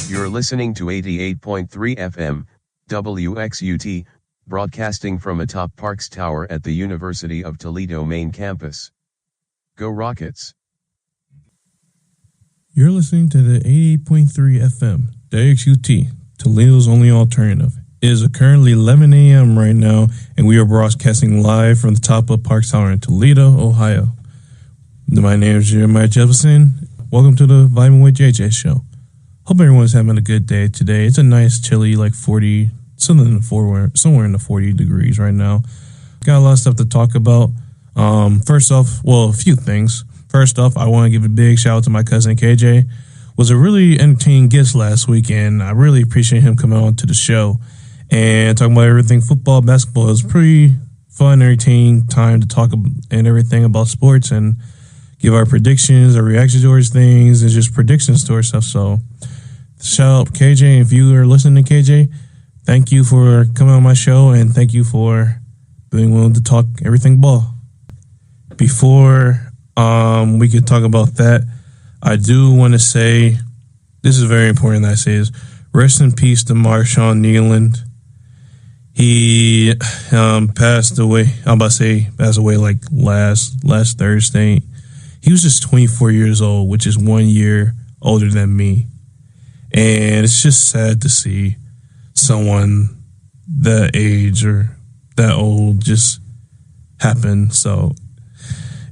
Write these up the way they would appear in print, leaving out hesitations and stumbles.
You're listening to 88.3 FM WXUT, broadcasting from atop Parks Tower at the University of Toledo main campus. Go Rockets! You're listening to the 88.3 FM WXUT, Toledo's only alternative. It is currently 11 a.m. right now, and we are broadcasting live from the top of Parks Tower in Toledo, Ohio. My name is Jeremiah Jefferson. Welcome to the Vibin with JJ show. Hope everyone's having a good day today. It's a nice, chilly, like 40, somewhere in the 40 degrees right now. Got a lot of stuff to talk about. First off, a few things. First off, I want to give a big shout out to my cousin KJ. Was a really entertaining guest last week, and I really appreciate him coming on to the show and talking about everything football, basketball. It was pretty fun, entertaining time to talk and everything about sports and give our predictions, our reactions towards things, and just predictions towards stuff. So shout out KJ. If you are listening to KJ, thank you for coming on my show, and thank you for being willing to talk everything ball. Before we could talk about that, I do want to say, this is very important that I say this, rest in peace to Marshawn Nealand. He passed away, passed away like last Thursday. He was just 24 years old, which is 1 year older than me. And it's just sad to see someone that age or that old just happen. So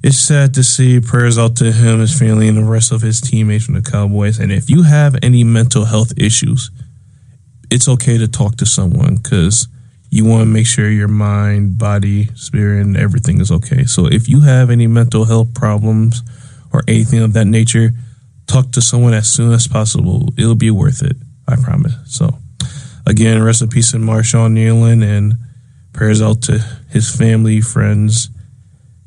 it's sad to see. Prayers out to him, his family, and the rest of his teammates from the Cowboys. And if you have any mental health issues, it's okay to talk to someone because you want to make sure your mind, body, spirit, and everything is okay. So if you have any mental health problems or anything of that nature, talk to someone as soon as possible. It'll be worth it, I promise. So again, rest in peace to Marshawn Nealand, and prayers out to his family, friends,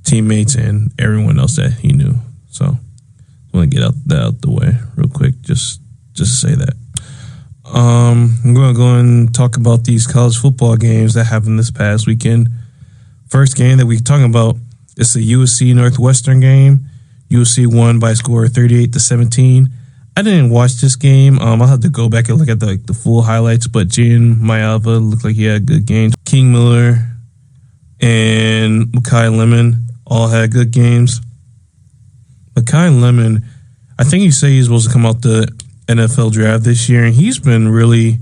teammates, and everyone else that he knew. So I want to get that out the way real quick, just to say that. I'm going to go and talk about these college football games that happened this past weekend. First game that we're talking about is the USC Northwestern game. USC won by a score of 38-17. I didn't watch this game. I'll have to go back and look at the full highlights, but Jane Mayava looked like he had a good game. King Miller and Makai Lemon all had good games. Makai Lemon, I think he said he's supposed to come out the NFL draft this year, and he's been really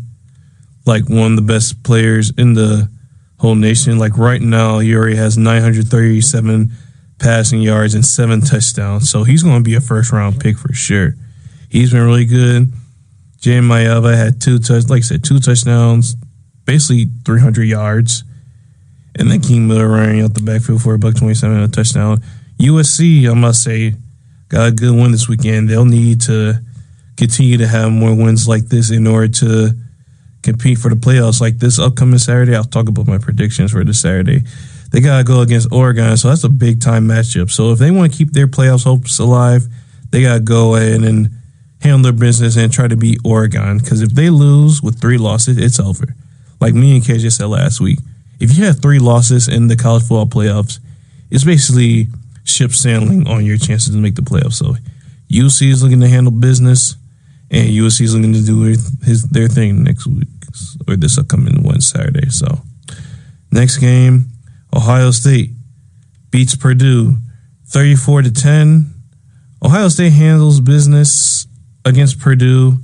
like one of the best players in the whole nation. Like right now, he already has 937 passing yards and 7 touchdowns, so he's going to be a first-round pick for sure. He's been really good. Jay Mayava had 2 touchdowns, basically 300 yards, and then King Miller running out the backfield for $127 and a touchdown. USC, I must say, got a good win this weekend. They'll need to continue to have more wins like this in order to compete for the playoffs. Like this upcoming Saturday, I'll talk about my predictions for this Saturday. They got to go against Oregon, so that's a big-time matchup. So if they want to keep their playoffs hopes alive, they got to go ahead and handle their business and try to beat Oregon, because if they lose with 3 losses, it's over. Like me and KJ said last week, if you have 3 losses in the college football playoffs, it's basically ship sailing on your chances to make the playoffs. So USC is looking to handle business, and USC is looking to do their thing next week, or this upcoming Saturday. So next game, Ohio State beats Purdue 34-10. Ohio State handles business against Purdue.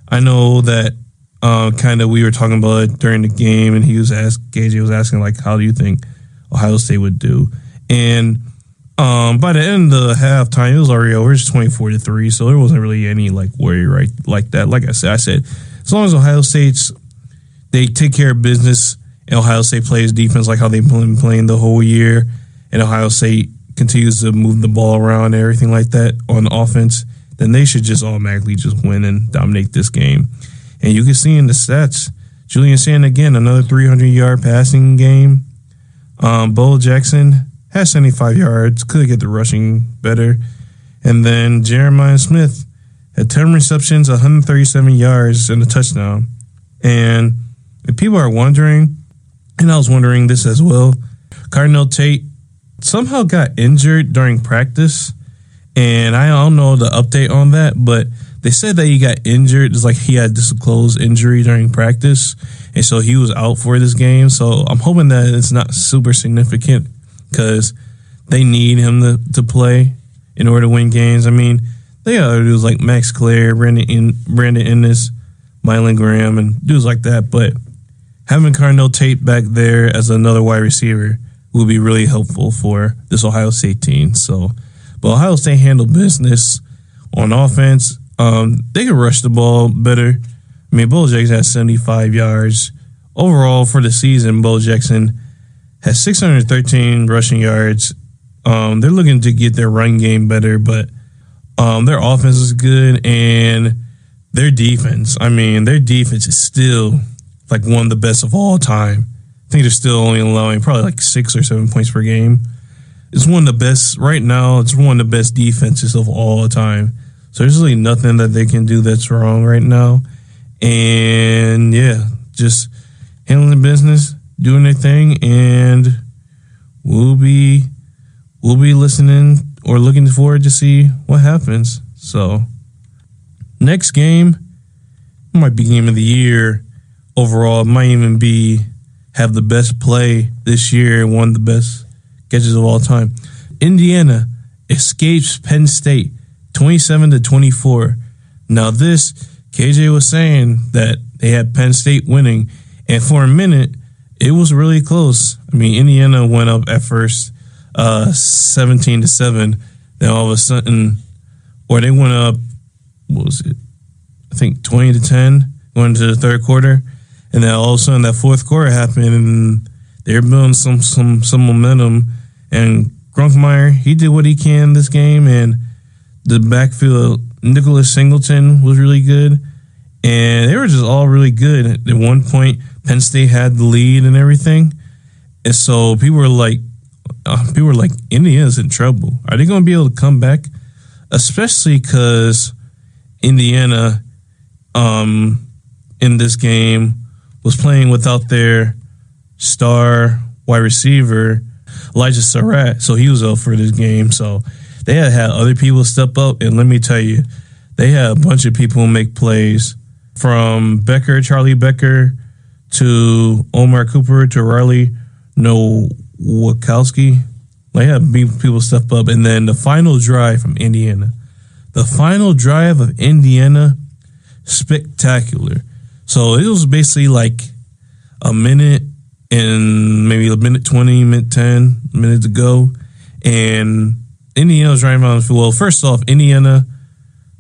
I know that we were talking about it during the game, and KJ was asking, like, how do you think Ohio State would do? And by the end of the halftime, it was already over. It's 24-3, so there wasn't really any worry right like that. Like I said, as long as Ohio State's they take care of business, and Ohio State plays defense like how they've been playing the whole year, and Ohio State continues to move the ball around and everything like that on offense, then they should just automatically just win and dominate this game. And you can see in the stats, Julian Sand again, another 300-yard passing game. Bo Jackson has 75 yards, could get the rushing better. And then Jeremiah Smith had 10 receptions, 137 yards, and a touchdown. And if people are wondering, and I was wondering this as well, Cardinal Tate somehow got injured during practice, and I don't know the update on that, but They said that he got injured. It's like he had disclosed injury during practice, and so he was out for this game. So I'm hoping that it's not super significant because they need him to play in order to win games. I mean, they got other dudes like Max Clare, Brandon Ennis, Mylan Graham, and dudes like that. But having Carnell Tate back there as another wide receiver will be really helpful for this Ohio State team. So, but Ohio State handled business on offense. They could rush the ball better. I mean, Bo Jackson has 75 yards. Overall for the season, Bo Jackson has 613 rushing yards. They're looking to get their run game better, but their offense is good, and their defense, is still like one of the best of all time. I think they're still only allowing probably like 6 or 7 points per game. It's one of the best right now. It's one of the best defenses of all time. So there's really nothing that they can do that's wrong right now. And yeah, just handling business, doing their thing, and we'll be listening or looking forward to see what happens. So next game might be game of the year overall. It might even have the best play this year, one of the best catches of all time. Indiana escapes Penn State 27-24. Now this, KJ was saying that they had Penn State winning, and for a minute it was really close. I mean, Indiana went up at first 17-7. Then all of a sudden, or they went up, what was it? I think 20-10 going into the third quarter. And then all of a sudden that fourth quarter happened, and they're building some momentum. And Grunkmeyer, he did what he can this game, and the backfield, Nicholas Singleton was really good. And they were just all really good. At one point, Penn State had the lead and everything. And so people were like, Indiana's in trouble. Are they going to be able to come back? Especially because Indiana, in this game, was playing without their star wide receiver, Elijah Surratt. So he was out for this game. So they had other people step up. And let me tell you, they had a bunch of people make plays, from Charlie Becker, to Omar Cooper, to Riley Nowakowski. They had people step up. And then the final drive from Indiana. The final drive of Indiana, spectacular. So it was basically like a minute and maybe a minute 20, minute 10 minutes to go. And Indiana was driving on the field. Well, first off, Indiana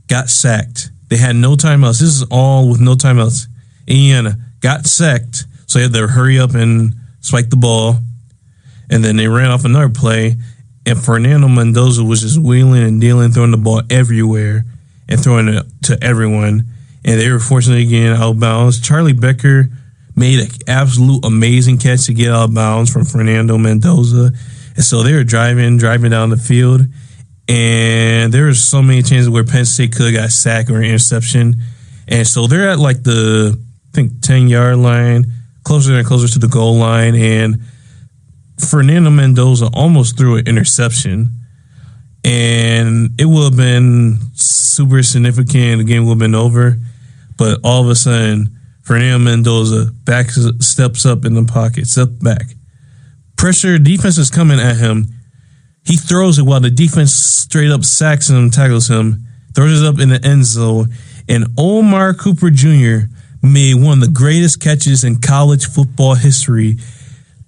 got sacked. They had no timeouts. This is all with no timeouts. Indiana got sacked, so they had to hurry up and spike the ball. And then they ran off another play, and Fernando Mendoza was just wheeling and dealing, throwing the ball everywhere and throwing it to everyone. And they were fortunately getting out of bounds. Charlie Becker made an absolute amazing catch to get out of bounds from Fernando Mendoza. And so they were driving down the field. And there were so many chances where Penn State could have got sacked or an interception. And so they're at like the, I think, 10-yard line, closer and closer to the goal line. And Fernando Mendoza almost threw an interception. And it would have been super significant. The game would have been over. But all of a sudden, Fernando Mendoza steps up in the pocket, step back. Pressure, defense is coming at him. He throws it while the defense straight up sacks him, tackles him, throws it up in the end zone. And Omar Cooper Jr. made one of the greatest catches in college football history.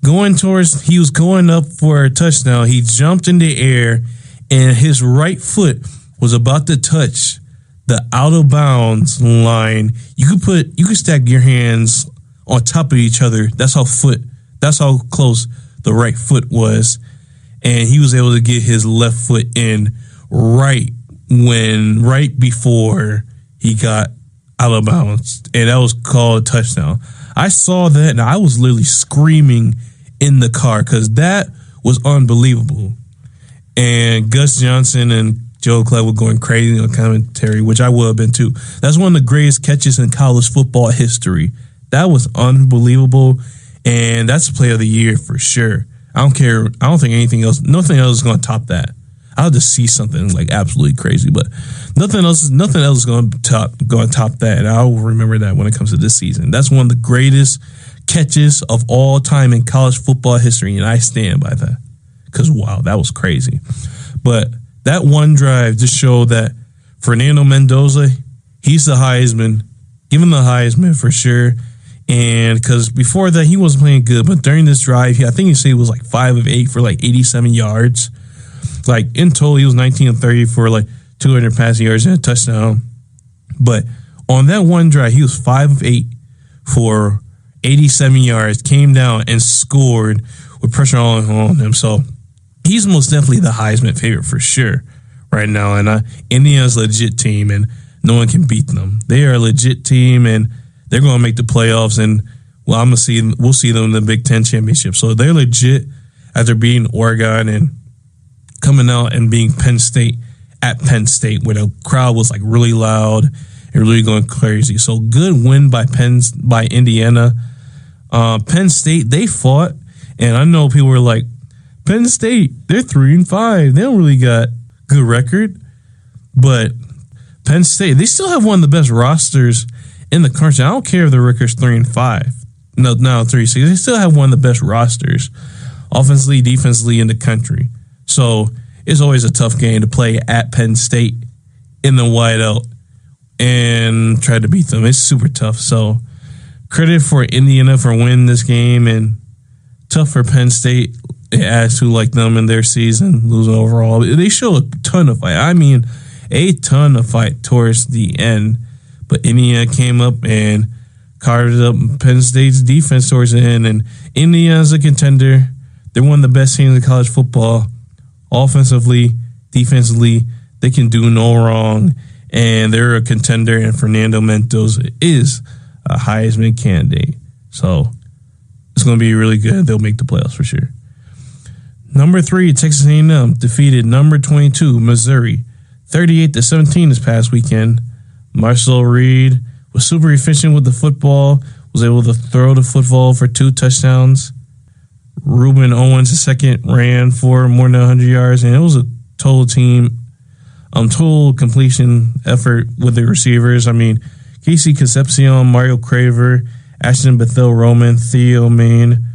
He was going up for a touchdown. He jumped in the air, and his right foot was about to touch the out of bounds line. You could stack your hands on top of each other. That's how close the right foot was. And he was able to get his left foot in right before he got out of bounds. And that was called a touchdown. I saw that and I was literally screaming in the car because that was unbelievable. And Gus Johnson and Joe Clett were going crazy on commentary, which I would have been too. That's one of the greatest catches in college football history. That was unbelievable. And that's the play of the year for sure. I don't care. I don't think nothing else is going to top that. I'll just see something like absolutely crazy. But nothing else is going to top that. And I'll remember that when it comes to this season. That's one of the greatest catches of all time in college football history, and I stand by that. Because, wow, that was crazy. But that one drive just showed that Fernando Mendoza, he's the Heisman. Give him the Heisman for sure. And because before that, he wasn't playing good. But during this drive, I think he said it was like 5 of 8 for like 87 yards. Like in total, he was 19 of 30 for like 200 passing yards and a touchdown. But on that one drive, he was 5 of 8 for 87 yards, came down and scored with pressure on him. So he's most definitely the Heisman favorite for sure right now. And Indiana's a legit team, and no one can beat them. They are a legit team, and they're going to make the playoffs. And well, we'll see them in the Big Ten championship. So they're legit after beating Oregon and coming out and being Penn State at Penn State, where the crowd was like really loud and really going crazy. So good win by Indiana. Penn State, they fought, and I know people were like, Penn State, they're 3-5. They don't really got good record, but Penn State, they still have one of the best rosters in the country. I don't care if the record's 3-5. No, 3-6. They still have one of the best rosters, offensively, defensively in the country. So it's always a tough game to play at Penn State in the whiteout and try to beat them. It's super tough. So credit for Indiana for winning this game, and tough for Penn State. It adds to like them in their season, losing overall. They show a ton of fight. I mean, a ton of fight towards the end. But Indiana came up and carved up Penn State's defense towards the end. And Indiana's a contender. They're one of the best teams in college football. Offensively, defensively, they can do no wrong. And they're a contender. And Fernando Mendoza is a Heisman candidate. So it's going to be really good. They'll make the playoffs for sure. Number 3, Texas A&M defeated number 22, Missouri, 38-17 this past weekend. Marcel Reed was super efficient with the football, was able to throw the football for 2 touchdowns. Ruben Owens, II, ran for more than 100 yards, and it was a total completion effort with the receivers. I mean, Casey Concepcion, Mario Craver, Ashton Bethel-Roman, Theo Main,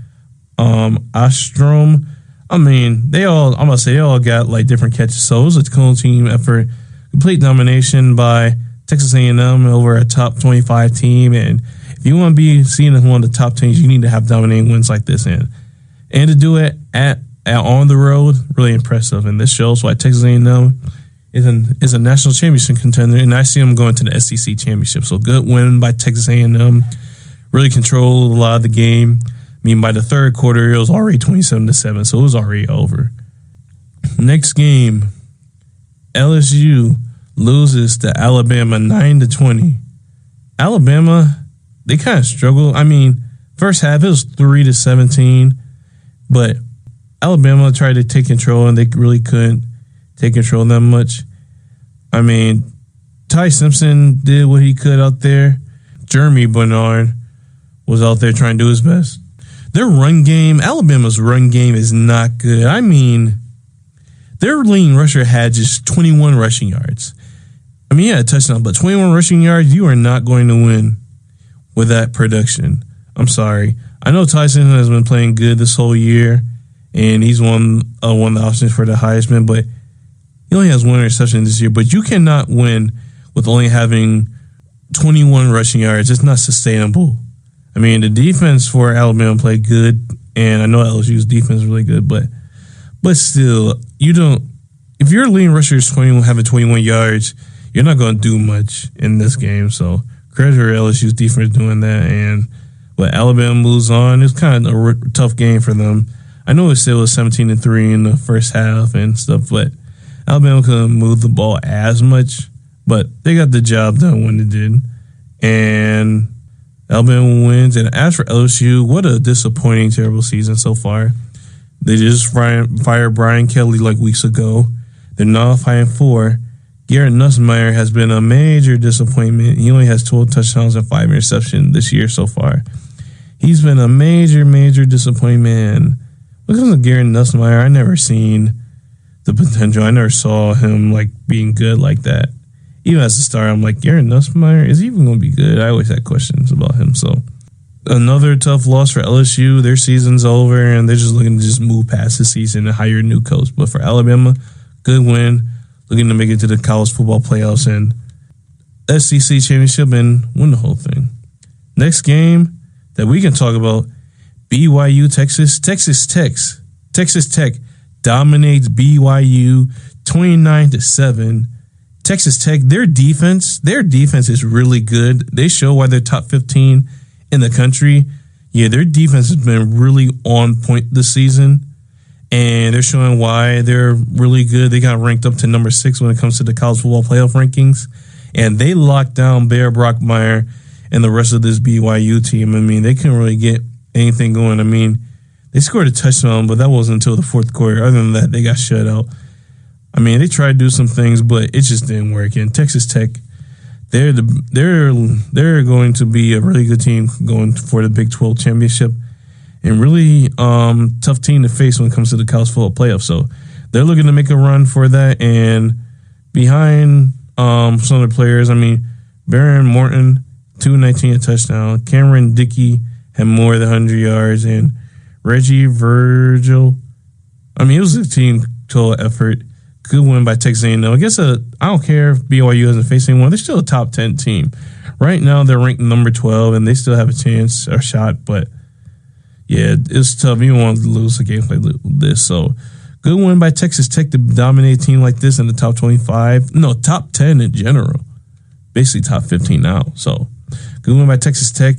Ostrom. I mean, they all got like different catches. So it was a cool team effort. Complete domination by Texas A&M over a top 25 team. And if you want to be seen as one of the top teams, you need to have dominating wins like this. And to do it at on the road, really impressive. And this shows why Texas A&M is a national championship contender. And I see them going to the SEC championship. So good win by Texas A&M. Really controlled a lot of the game. I mean, by the third quarter, it was already 27-7, so it was already over. Next game, LSU loses to Alabama 9-20. Alabama, they kind of struggled. I mean, first half, it was 3-17, but Alabama tried to take control, and they really couldn't take control that much. I mean, Ty Simpson did what he could out there. Jeremy Bernard was out there trying to do his best. Their run game, Alabama's run game is not good. I mean, their leading rusher had just 21 rushing yards. I mean, he had a touchdown, but 21 rushing yards, you are not going to win with that production. I'm sorry. I know Tyson has been playing good this whole year, and he's one of the options for the Heisman, but he only has 1 interception this year. But you cannot win with only having 21 rushing yards. It's not sustainable. I mean, the defense for Alabama played good, and I know LSU's defense is really good, but still, if your leading rusher is having 21 yards, you're not going to do much in this game. So credit for LSU's defense doing that. But Alabama moves on. It's kind of a tough game for them. I know it still was 17-3 in the first half and stuff, but Alabama couldn't move the ball as much, but they got the job done when it did. And Alabama wins. And as for LSU, what a disappointing, terrible season so far. They just fired Brian Kelly like weeks ago. They're now 5-4. Garrett Nussmeier has been a major disappointment. He only has 12 touchdowns and 5 interceptions this year so far. He's been a major, major disappointment. Look at Garrett Nussmeier. I never seen the potential. I never saw him like being good like that. Even as a star, I'm like, Aaron Nussmeier, is he even going to be good? I always had questions about him. So another tough loss for LSU. Their season's over, and they're just looking to just move past the season and hire a new coach. But for Alabama, good win, looking to make it to the college football playoffs and SEC championship and win the whole thing. Next game that we can talk about, BYU, Texas. Texas Tech dominates BYU 29-7. Texas Tech, their defense is really good. They show why they're top 15 in the country. Yeah, their defense has been really on point this season, and they're showing why they're really good. They got ranked up to number 6 when it comes to the college football playoff rankings, and they locked down Bear Brockmeyer and the rest of this BYU team. I mean, they couldn't really get anything going. I mean, they scored a touchdown, but that wasn't until the fourth quarter. Other than that, they got shut out. I mean, they tried to do some things, but it just didn't work. And Texas Tech, they're going to be a really good team going for the Big 12 championship, and really tough team to face when it comes to the college football playoffs. So they're looking to make a run for that. And behind some of the players, I mean, Baron Morton, 219 a touchdown. Cameron Dickey had more than 100 yards, and Reggie Virgil. I mean, it was a team total effort. Good win by Texas A&M. I guess I don't care if BYU hasn't faced anyone. They're still a top 10 team. Right now, they're ranked number 12, and they still have a chance or shot. But, yeah, it's tough. You don't want to lose a game like this. So, good win by Texas Tech to dominate a team like this in the top 25. No, top 10 in general. Basically top 15 now. So, good win by Texas Tech.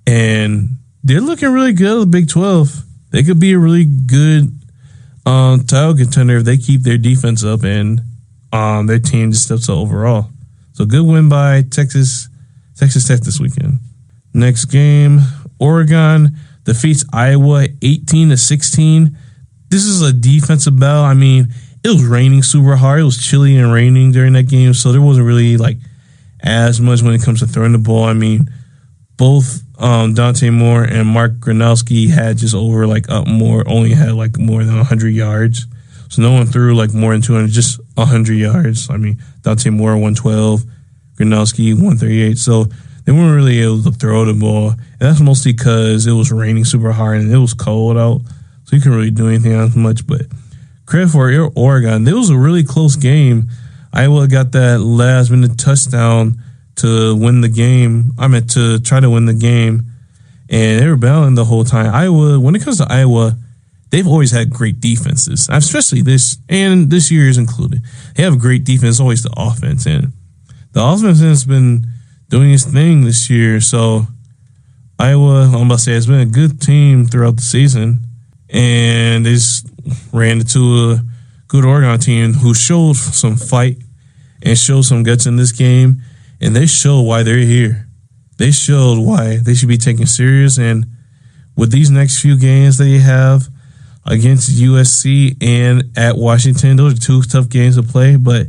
And they're looking really good at the Big 12. They could be a really good title contender if they keep their defense up and their team just steps up overall. So good win by Texas Tech this weekend. Next game, Oregon defeats Iowa 18-16. This is a defensive battle. I mean, it was raining super hard. It was chilly and raining during that game, so there wasn't really like as much when it comes to throwing the ball. I mean, both Dante Moore and Mark Gronowski had just over only had like more than 100 yards. So no one threw like more than 200, just 100 yards. I mean, Dante Moore 112, Gronowski 138. So they weren't really able to throw the ball. And that's mostly because it was raining super hard and it was cold out. So you couldn't really do anything else much. But credit for Oregon. It was a really close game. Iowa got that last minute touchdown to win the game. To try to win the game. And they were battling the whole time. Iowa, when it comes to Iowa, they've always had great defenses, especially this year is included. They have a great defense, always the offense. And the offense has been doing its thing this year. So Iowa, I'm about to say, has been a good team throughout the season. And they just ran into a good Oregon team who showed some fight and showed some guts in this game. And they showed why they're here. They showed why they should be taken serious. And with these next few games that you have against USC and at Washington, those are two tough games to play. But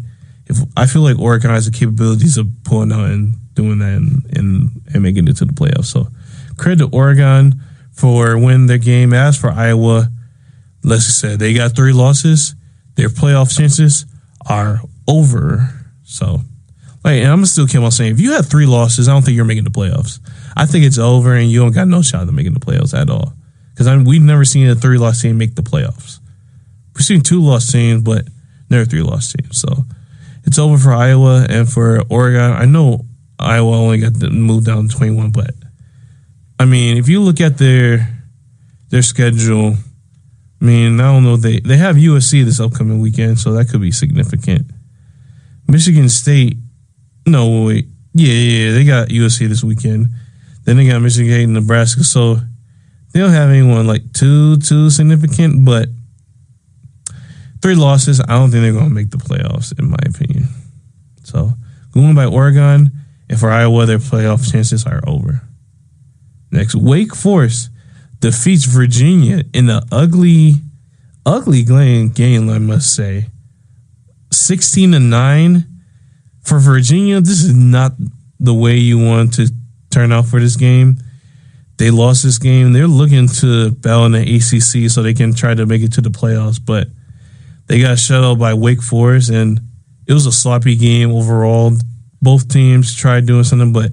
I feel like Oregon has the capabilities of pulling out and doing that and making it to the playoffs. So credit to Oregon for winning their game. As for Iowa, let's just say they got 3 losses. Their playoff chances are over. So, and I'm still keep on saying, if you have 3 losses, I don't think you're making the playoffs. I think it's over and you don't got no shot at making the playoffs at all. Because we've never seen a 3-loss team make the playoffs. We've seen 2-loss teams, but never 3-loss teams. So it's over for Iowa and for Oregon. I know Iowa only got to move down to 21, but I mean, if you look at their schedule, I mean, I don't know, they have USC this upcoming weekend, so that could be significant. Michigan State, no, wait. Yeah, they got USC this weekend. Then they got Michigan State and Nebraska, so they don't have anyone like too significant, but 3 losses, I don't think they're going to make the playoffs, in my opinion. So, going by Oregon, and for Iowa, their playoff chances are over. Next, Wake Forest defeats Virginia in an ugly game, I must say. 16-9 for Virginia. This is not the way you want to turn out for this game. They lost this game. They're looking to battle in the ACC so they can try to make it to the playoffs, but They got shut out by Wake Forest, and it was a sloppy game overall. Both teams tried doing something, but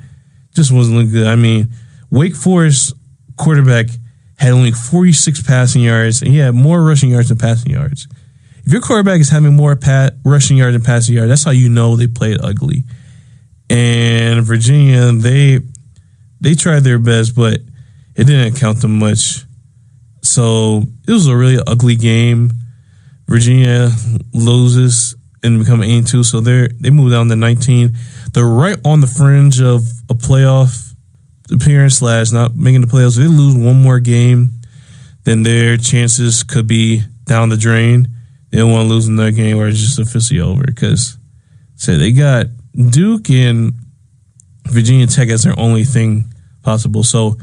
just wasn't looking good. I mean, Wake Forest quarterback had only 46 passing yards, and he had more rushing yards than passing yards. If your quarterback is having more rushing yards than passing yards, that's how you know they played ugly. And Virginia, they tried their best, but it didn't count them much. So it was a really ugly game. Virginia loses and become 8-2, so they move down to 19. They're right on the fringe of a playoff appearance / not making the playoffs. If they lose one more game, then their chances could be down the drain. They don't want to lose another game where it's just officially over, because they got Duke and Virginia Tech as their only thing possible. So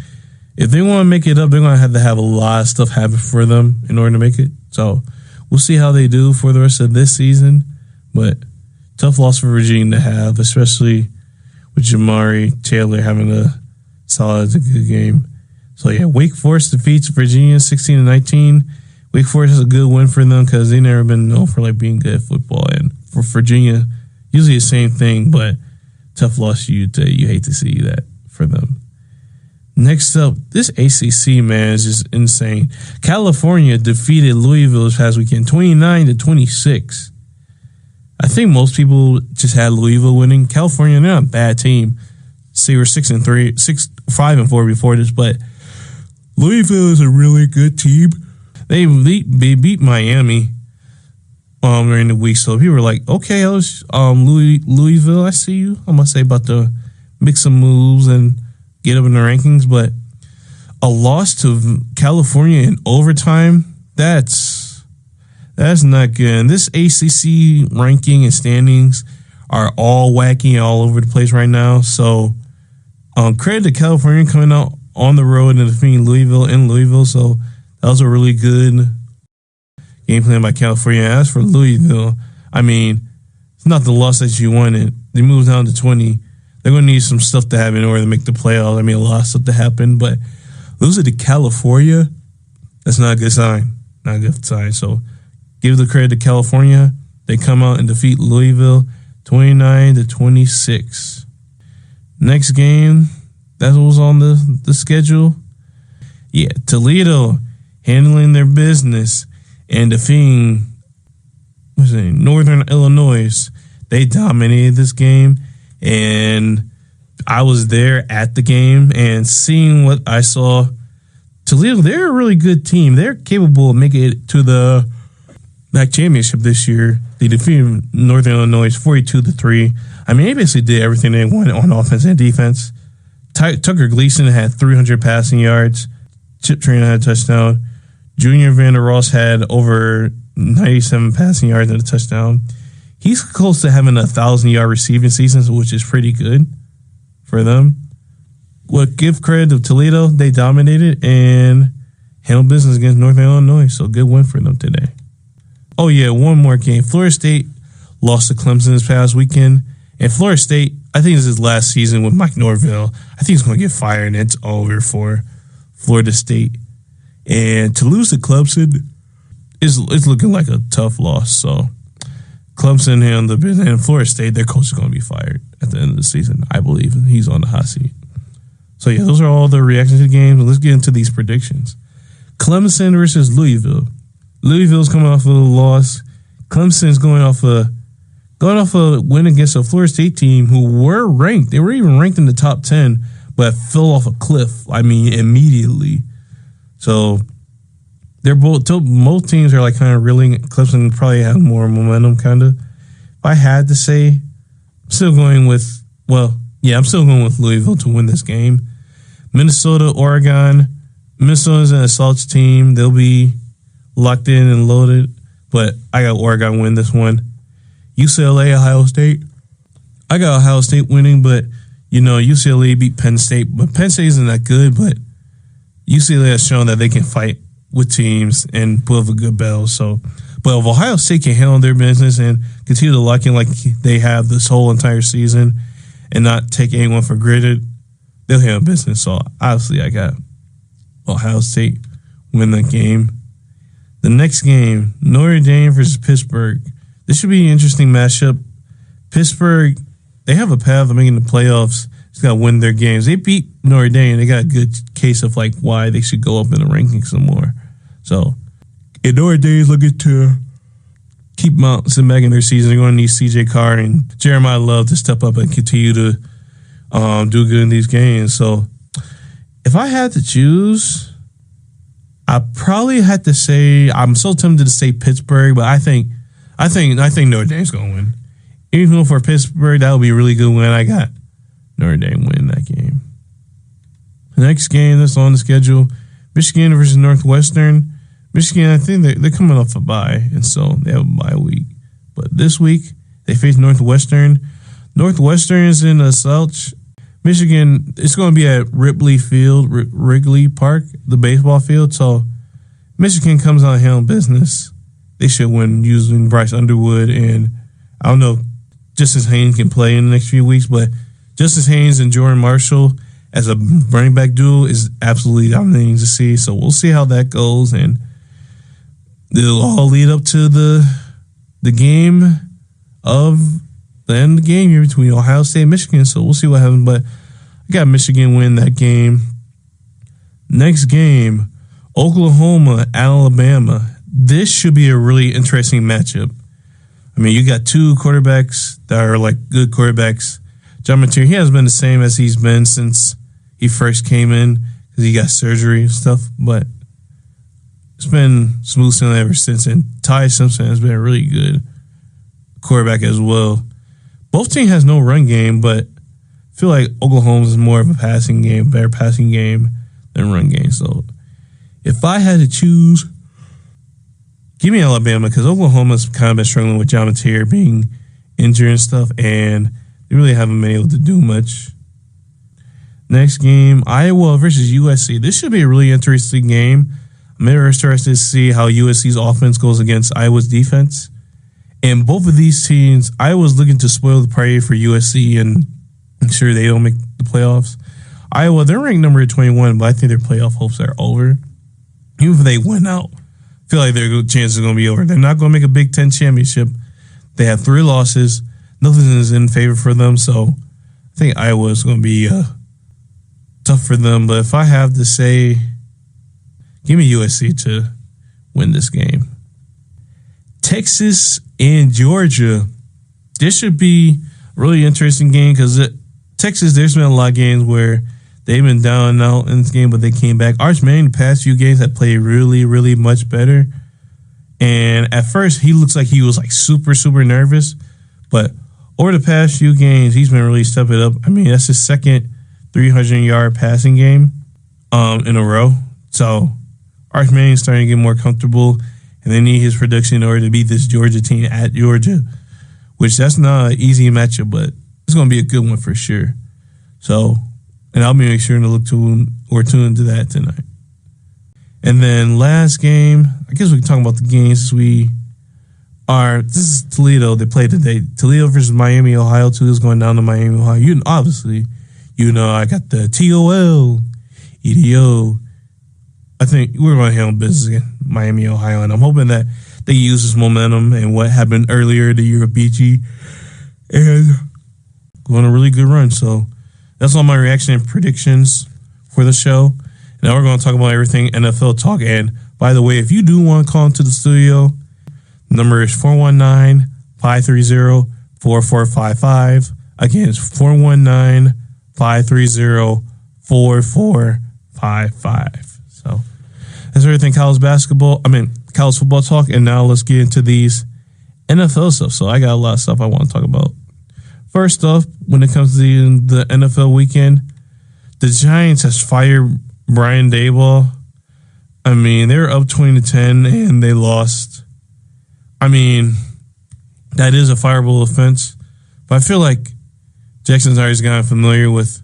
if they want to make it up, they're going to have a lot of stuff happen for them in order to make it. So we'll see how they do for the rest of this season. But tough loss for Virginia to have, especially with Jamari Taylor having a solid, good game. So yeah, Wake Forest defeats Virginia 16-19. Wake Forest is a good win for them because they've never been known for being good at football. And for Virginia, usually the same thing, but tough loss to UT. You hate to see that for them. Next up, this ACC, man, is just insane. California defeated Louisville this past weekend, 29-26. I think most people just had Louisville winning. California, they're not a bad team. They were 5-4 before this, but Louisville is a really good team. They beat Miami during the week, so people were like, okay, Louisville, I see you. I'm gonna say about to make some moves and get up in the rankings, but a loss to California in overtime, that's not good. And this ACC ranking and standings are all wacky all over the place right now. So credit to California coming out on the road and defeating Louisville in Louisville. So that was a really good game plan by California. As for Louisville, I mean, it's not the loss that you wanted. They moved down to 20. They're going to need some stuff to happen in order to make the playoffs. I mean, a lot of stuff to happen, but losing to California, that's not a good sign. Not a good sign. So give the credit to California. They come out and defeat Louisville 29-26. Next game, that was on the schedule. Yeah, Toledo handling their business and defeating Northern Illinois. They dominated this game, and I was there at the game and seeing what I saw. Toledo, they're a really good team. They're capable of making it to the MAC championship this year. They defeated Northern Illinois 42-3. I mean, they basically did everything they wanted on offense and defense. Tucker Gleason had 300 passing yards. Chip Traynor had a touchdown. Junior Vander Ross had over 97 passing yards and a touchdown. He's close to having 1,000-yard receiving season, which is pretty good for them. What give credit to Toledo, they dominated and handled business against Northern Illinois. So good win for them today. Oh yeah, one more game. Florida State lost to Clemson this past weekend. And Florida State, I think this is his last season with Mike Norvell. I think he's going to get fired and it's over for Florida State. And to lose to Clemson is looking like a tough loss. So Clemson and Florida State, their coach is going to be fired at the end of the season, I believe. And he's on the hot seat. So yeah, those are all the reactions to the games. Let's get into these predictions. Clemson versus Louisville. Louisville's coming off of a loss. Clemson's going off a win against a Florida State team who were ranked. They were even ranked in the top 10, but fell off a cliff. I mean, immediately. So they're both teams are kind of reeling. Clemson probably has more momentum, kind of. If I had to say, I'm still going with Louisville to win this game. Minnesota, Oregon. Minnesota's an assault team. They'll be locked in and loaded, but I got Oregon win this one. UCLA, Ohio State. I got Ohio State winning, but UCLA beat Penn State, but Penn State isn't that good, but UCLA has shown that they can fight with teams and put up a good battle. So, but if Ohio State can handle their business and continue to lock in like they have this whole entire season and not take anyone for granted, they'll handle business. So obviously I got Ohio State win that game. The next game, Notre Dame versus Pittsburgh. This should be an interesting matchup. Pittsburgh, they have a path of making the playoffs. Just got to win their games. They beat Notre Dame. They got a good case of like why they should go up in the rankings some more. So, and Notre Dame is looking to keep bouncing back in their season. They're going to need C.J. Carr and Jeremiah Love to step up and continue to do good in these games. So, if I had to choose, I probably had to say I'm so tempted to say Pittsburgh, but I think Notre Dame's going to win. Even though for Pittsburgh, that would be a really good win. I got Notre Dame win that game. The next game that's on the schedule, Michigan versus Northwestern. Michigan, I think they're coming off a bye, and so they have a bye week. But this week, they face Northwestern. Northwestern is in a slouch. Michigan, it's going to be at Wrigley Park, the baseball field. So Michigan comes out handling business. They should win using Bryce Underwood, and I don't know if Justice Haynes can play in the next few weeks, but Justice Haynes and Jordan Marshall as a running back duo is absolutely dominating to see. So we'll see how that goes, and it'll all lead up to the game of the end of the game here between Ohio State and Michigan. So we'll see what happens, but I got Michigan win that game. Next game, Oklahoma, Alabama. This should be a really interesting matchup. I mean, you got two quarterbacks that are like good quarterbacks. John Mateer, he hasn't been the same as he's been since he first came in because he got surgery and stuff, but it's been smooth sailing ever since. And Ty Simpson has been a really good quarterback as well. Both teams has no run game, but I feel like Oklahoma's is more of a passing game, better passing game than run game. So if I had to choose, give me Alabama because Oklahoma's kind of been struggling with John Mateer being injured and stuff, and they really haven't been able to do much. Next game, Iowa versus USC. This should be a really interesting game. I'm very interested to see how USC's offense goes against Iowa's defense. And both of these teams, Iowa's looking to spoil the party for USC and make sure they don't make the playoffs. Iowa, they're ranked number 21, but I think their playoff hopes are over. Even if they win out, I feel like their chances are going to be over. They're not going to make a Big Ten championship. They have 3 losses. Nothing is in favor for them, so I think Iowa is going to be tough for them. But if I have to say, give me USC to win this game. Texas and Georgia. This should be a really interesting game because Texas, there's been a lot of games where they've been down and out in this game, but they came back. Arch Manning, the past few games, have played really, really much better. And at first, he looks like he was like super, super nervous. But over the past few games, he's been really stepping up. I mean, that's his second 300-yard passing game in a row. So Arch Manning's starting to get more comfortable, and they need his production in order to beat this Georgia team at Georgia, which that's not an easy matchup, but it's going to be a good one for sure. So, and I'll be making sure to look to or tune into that tonight. And then last game, I guess we can talk about the games this is Toledo. They played today. Toledo versus Miami, Ohio. Toledo's going down to Miami, Ohio. I got the TOL, EDO. I think we're going to handle business again, Miami, Ohio, and I'm hoping that they use this momentum and what happened earlier the year of BG and go on a really good run. So that's all my reaction and predictions for the show. Now we're going to talk about everything NFL talk. And by the way, if you do want to call into the studio, the number is 419-530-4455. Again, it's 419-530-4455. So that's everything college football talk. And now let's get into these NFL stuff. So I got a lot of stuff I want to talk about. First off, when it comes to the NFL weekend, the Giants has fired Brian Daboll. I mean, they were up 20-10 and they lost. I mean, that is a fireable offense. But I feel like Jackson's already gotten familiar with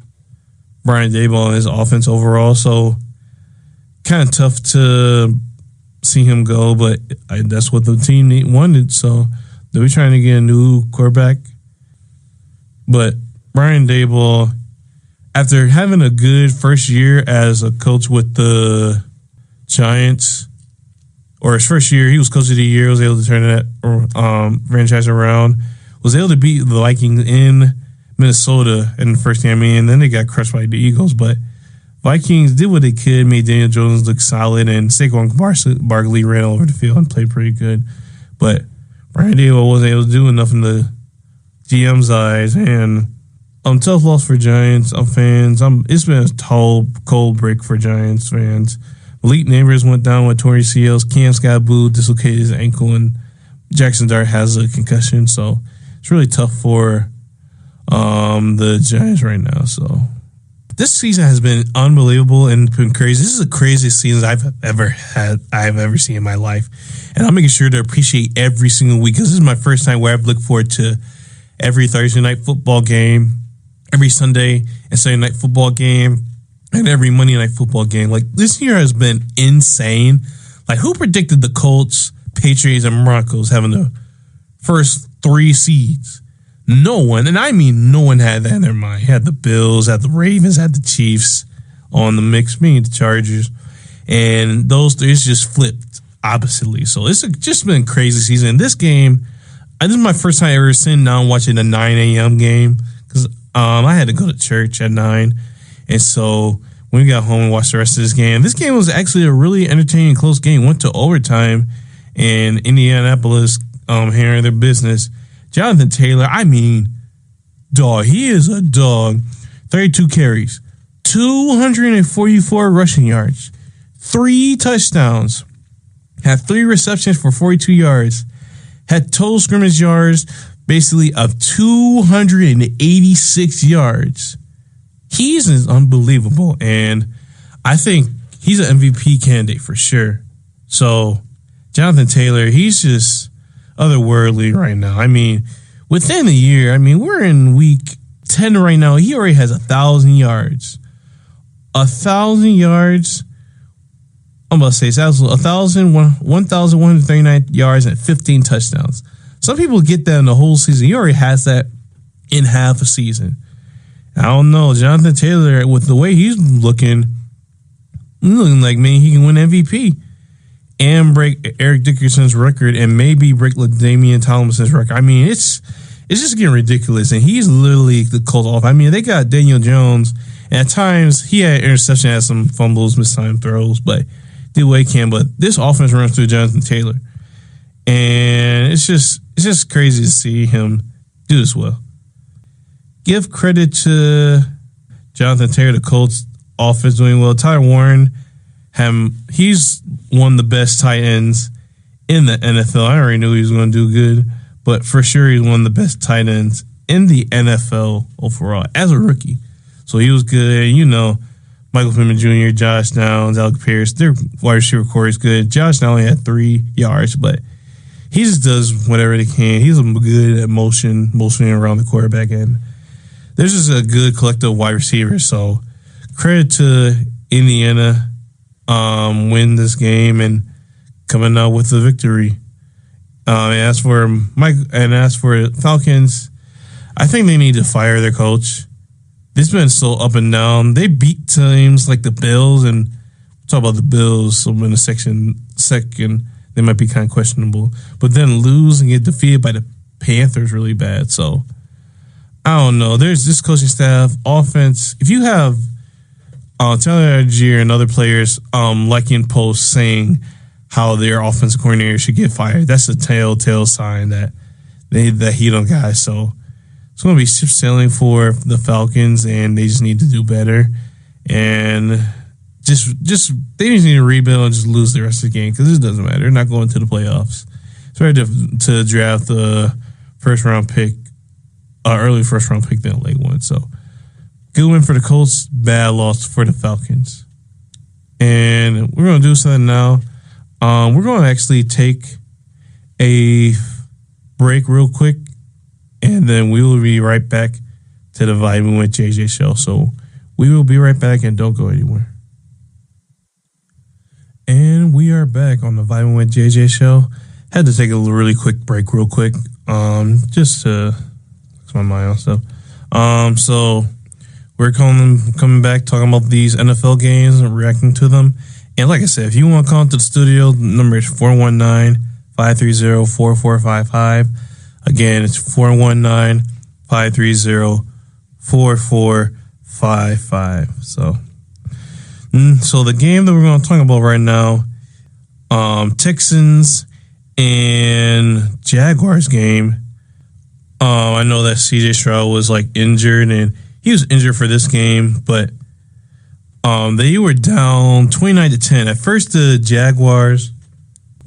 Brian Daboll and his offense overall. So kind of tough to see him go, but that's what the team wanted. So they were trying to get a new quarterback. But Brian Daboll, after having a good first year as a coach with the Giants, or his first year, he was coach of the year, was able to turn that franchise around, was able to beat the Vikings in Minnesota in the first game, and then they got crushed by the Eagles. But Vikings did what they could, made Daniel Jones look solid, and Saquon Barkley ran all over the field and played pretty good. But Brian Daboll wasn't able to do enough in the GM's eyes, and tough loss for Giants fans. It's been a cold break for Giants fans. Malik Neighbors went down with torn ACLs. Cam Scott Boo dislocated his ankle, and Jackson Dart has a concussion. So it's really tough for the Giants right now. So this season has been unbelievable and been crazy. This is the craziest season I've ever seen in my life, and I'm making sure to appreciate every single week because this is my first time where I've looked forward to every Thursday night football game, every Sunday and Saturday night football game, and every Monday night football game. Like, this year has been insane. Like, who predicted the Colts, Patriots, and Broncos having the first 3 seeds? No one, and I mean no one had that in their mind. Had the Bills, had the Ravens, had the Chiefs on the mix, meaning the Chargers, and those 3 just flipped oppositely. So it's just been a crazy season. And this game, this is my first time ever sitting down watching a 9 a.m. game because I had to go to church at 9, and so when we got home and watched the rest of this game was actually a really entertaining, close game. Went to overtime, and Indianapolis handling their business. Jonathan Taylor, I mean, dog, he is a dog. 32 carries, 244 rushing yards, 3 touchdowns, had 3 receptions for 42 yards, had total scrimmage yards basically of 286 yards. He's unbelievable, and I think he's an MVP candidate for sure. So Jonathan Taylor, he's just otherworldly right now. I mean, within a year, I mean, we're in week 10 right now. He already has 1,000 yards. 1,000 yards. I'm about to say it's 1,139 yards and 15 touchdowns. Some people get that in the whole season. He already has that in half a season. I don't know. Jonathan Taylor, with the way he's looking like, man, he can win MVP and break Eric Dickerson's record and maybe break Damian Thomas's record. I mean, it's just getting ridiculous, and he's literally the Colts off. I mean, they got Daniel Jones, and at times he had interception, had some fumbles, mistimed throws, but did what he can. But this offense runs through Jonathan Taylor, and it's just crazy to see him do this well. Give credit to Jonathan Taylor, the Colts offense doing well. Tyler Warren, he's one of the best tight ends in the NFL. I already knew he was going to do good, but for sure he's one of the best tight ends in the NFL overall as a rookie. So he was good. You know, Michael Pittman Jr., Josh Downs, Alec Pierce, their wide receiver core is good. Josh not only had 3 yards, but he just does whatever they can. He's good at motioning around the quarterback, and there's just a good collective of wide receivers. So credit to Indiana win this game and coming out with the victory. As for Falcons, I think they need to fire their coach. This has been so up and down. They beat teams like the Bills, and we'll talk about the Bills in a second. They might be kind of questionable, but then lose and get defeated by the Panthers really bad. So I don't know. There's this coaching staff, offense. If you have Taylor Algier and other players liking posts saying how their offensive coordinator should get fired, that's a telltale sign that he don't got. So it's going to be ship sailing for the Falcons, and they just need to do better. And they just need to rebuild and just lose the rest of the game because it doesn't matter. They're not going to the playoffs. It's hard to draft the first-round pick, early first-round pick than a late one. So good win for the Colts, bad loss for the Falcons. And we're going to do something now. We're going to actually take a break real quick, and then we will be right back to the Vibin with JJ show. So we will be right back, and don't go anywhere. And we are back on the Vibin with JJ show. Had to take a really quick break real quick, just to fix my mind on stuff. So we're coming back talking about these NFL games and reacting to them. And like I said, if you want to call into the studio, the number is 419-530-4455. Again, it's 419-530-4455. So the game that we're going to talk about right now, Texans and Jaguars game. I know that CJ Stroud was like injured, and he was injured for this game, but they were down 29-10. At first, the Jaguars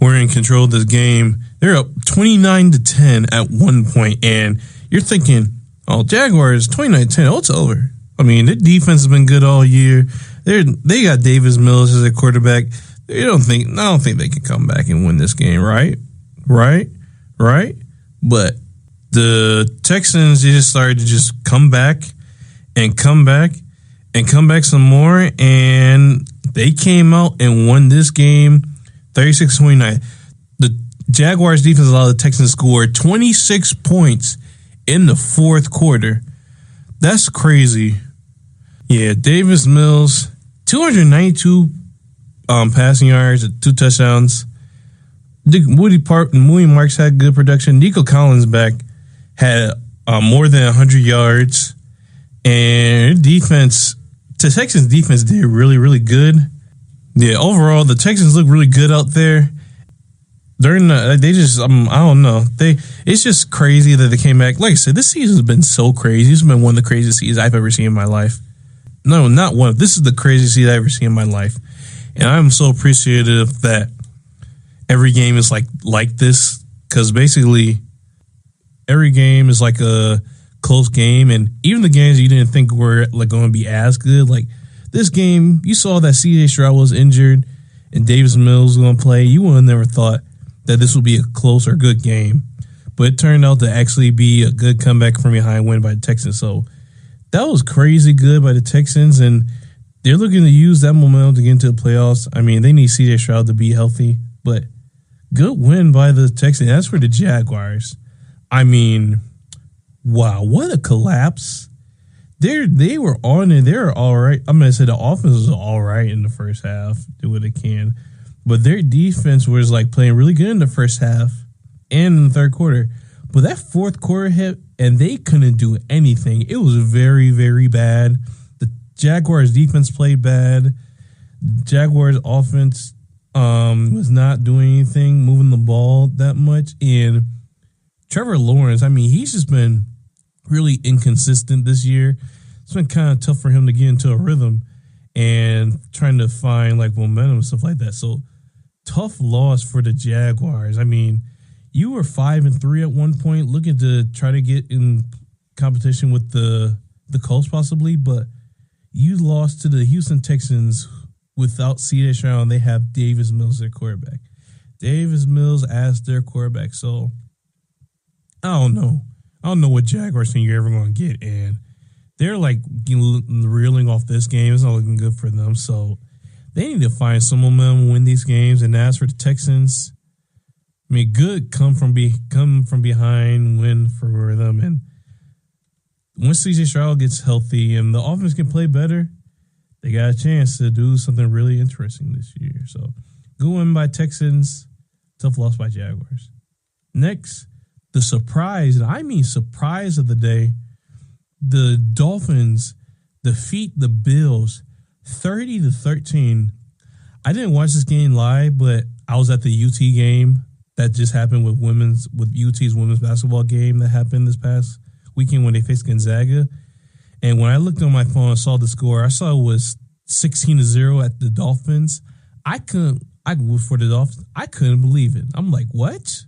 were in control of this game. They're up 29-10 at one point, and you're thinking, "Oh, Jaguars 29-10. Oh, it's over." I mean, their defense has been good all year. They got Davis Mills as their quarterback. I don't think they can come back and win this game, right? But the Texans, they just started to just come back some more, and they came out and won this game 36-29. The Jaguars defense allowed the Texans to score 26 points in the fourth quarter. That's crazy. Yeah, Davis Mills, 292 passing yards, 2 touchdowns. Moody Marks had good production. Nico Collins back had more than 100 yards. And the Texans defense did really, really good. Yeah, overall, the Texans look really good out there. I don't know. It's just crazy that they came back. Like I said, this season has been so crazy. It's been one of the craziest seasons I've ever seen in my life. No, not one. This is the craziest season I've ever seen in my life. And I'm so appreciative that every game is like this, because basically every game is like a close game, and even the games you didn't think were like going to be as good, like this game, you saw that CJ Stroud was injured and Davis Mills was going to play. You would have never thought that this would be a close or good game, but it turned out to actually be a good comeback from behind win by the Texans. So that was crazy good by the Texans, and they're looking to use that momentum to get into the playoffs. I mean, they need CJ Stroud to be healthy, but good win by the Texans. As for the Jaguars, I mean, wow, what a collapse. They were on it. They were all right. I'm going to say the offense was all right in the first half, do what they can. But their defense was like playing really good in the first half and in the third quarter. But that fourth quarter hit, and they couldn't do anything. It was very, very bad. The Jaguars defense played bad. Jaguars offense was not doing anything, moving the ball that much. And Trevor Lawrence, I mean, he's just been really inconsistent this year. It's been kind of tough for him to get into a rhythm and trying to find like momentum and stuff like that. So tough loss for the Jaguars. I mean, you were 5-3 at one point, looking to try to get in competition with the Colts possibly, but you lost to the Houston Texans without C.J. Stroud, and they have Davis Mills their quarterback. Davis Mills as their quarterback. So I don't know what Jaguars team you're ever going to get, and they're like reeling off this game. It's not looking good for them. So they need to find some momentum, win these games. And as for the Texans, I mean, good come from behind win for them. And once CJ Stroud gets healthy and the offense can play better, they got a chance to do something really interesting this year. So good win by Texans, tough loss by Jaguars. Next, the surprise, and I mean surprise of the day, the Dolphins defeat the Bills 30-13. I didn't watch this game live, but I was at the UT game that just happened with UT's women's basketball game that happened this past weekend when they faced Gonzaga. And when I looked on my phone and saw the score, I saw it was 16-0 at the Dolphins. I couldn't believe it. I'm like, what?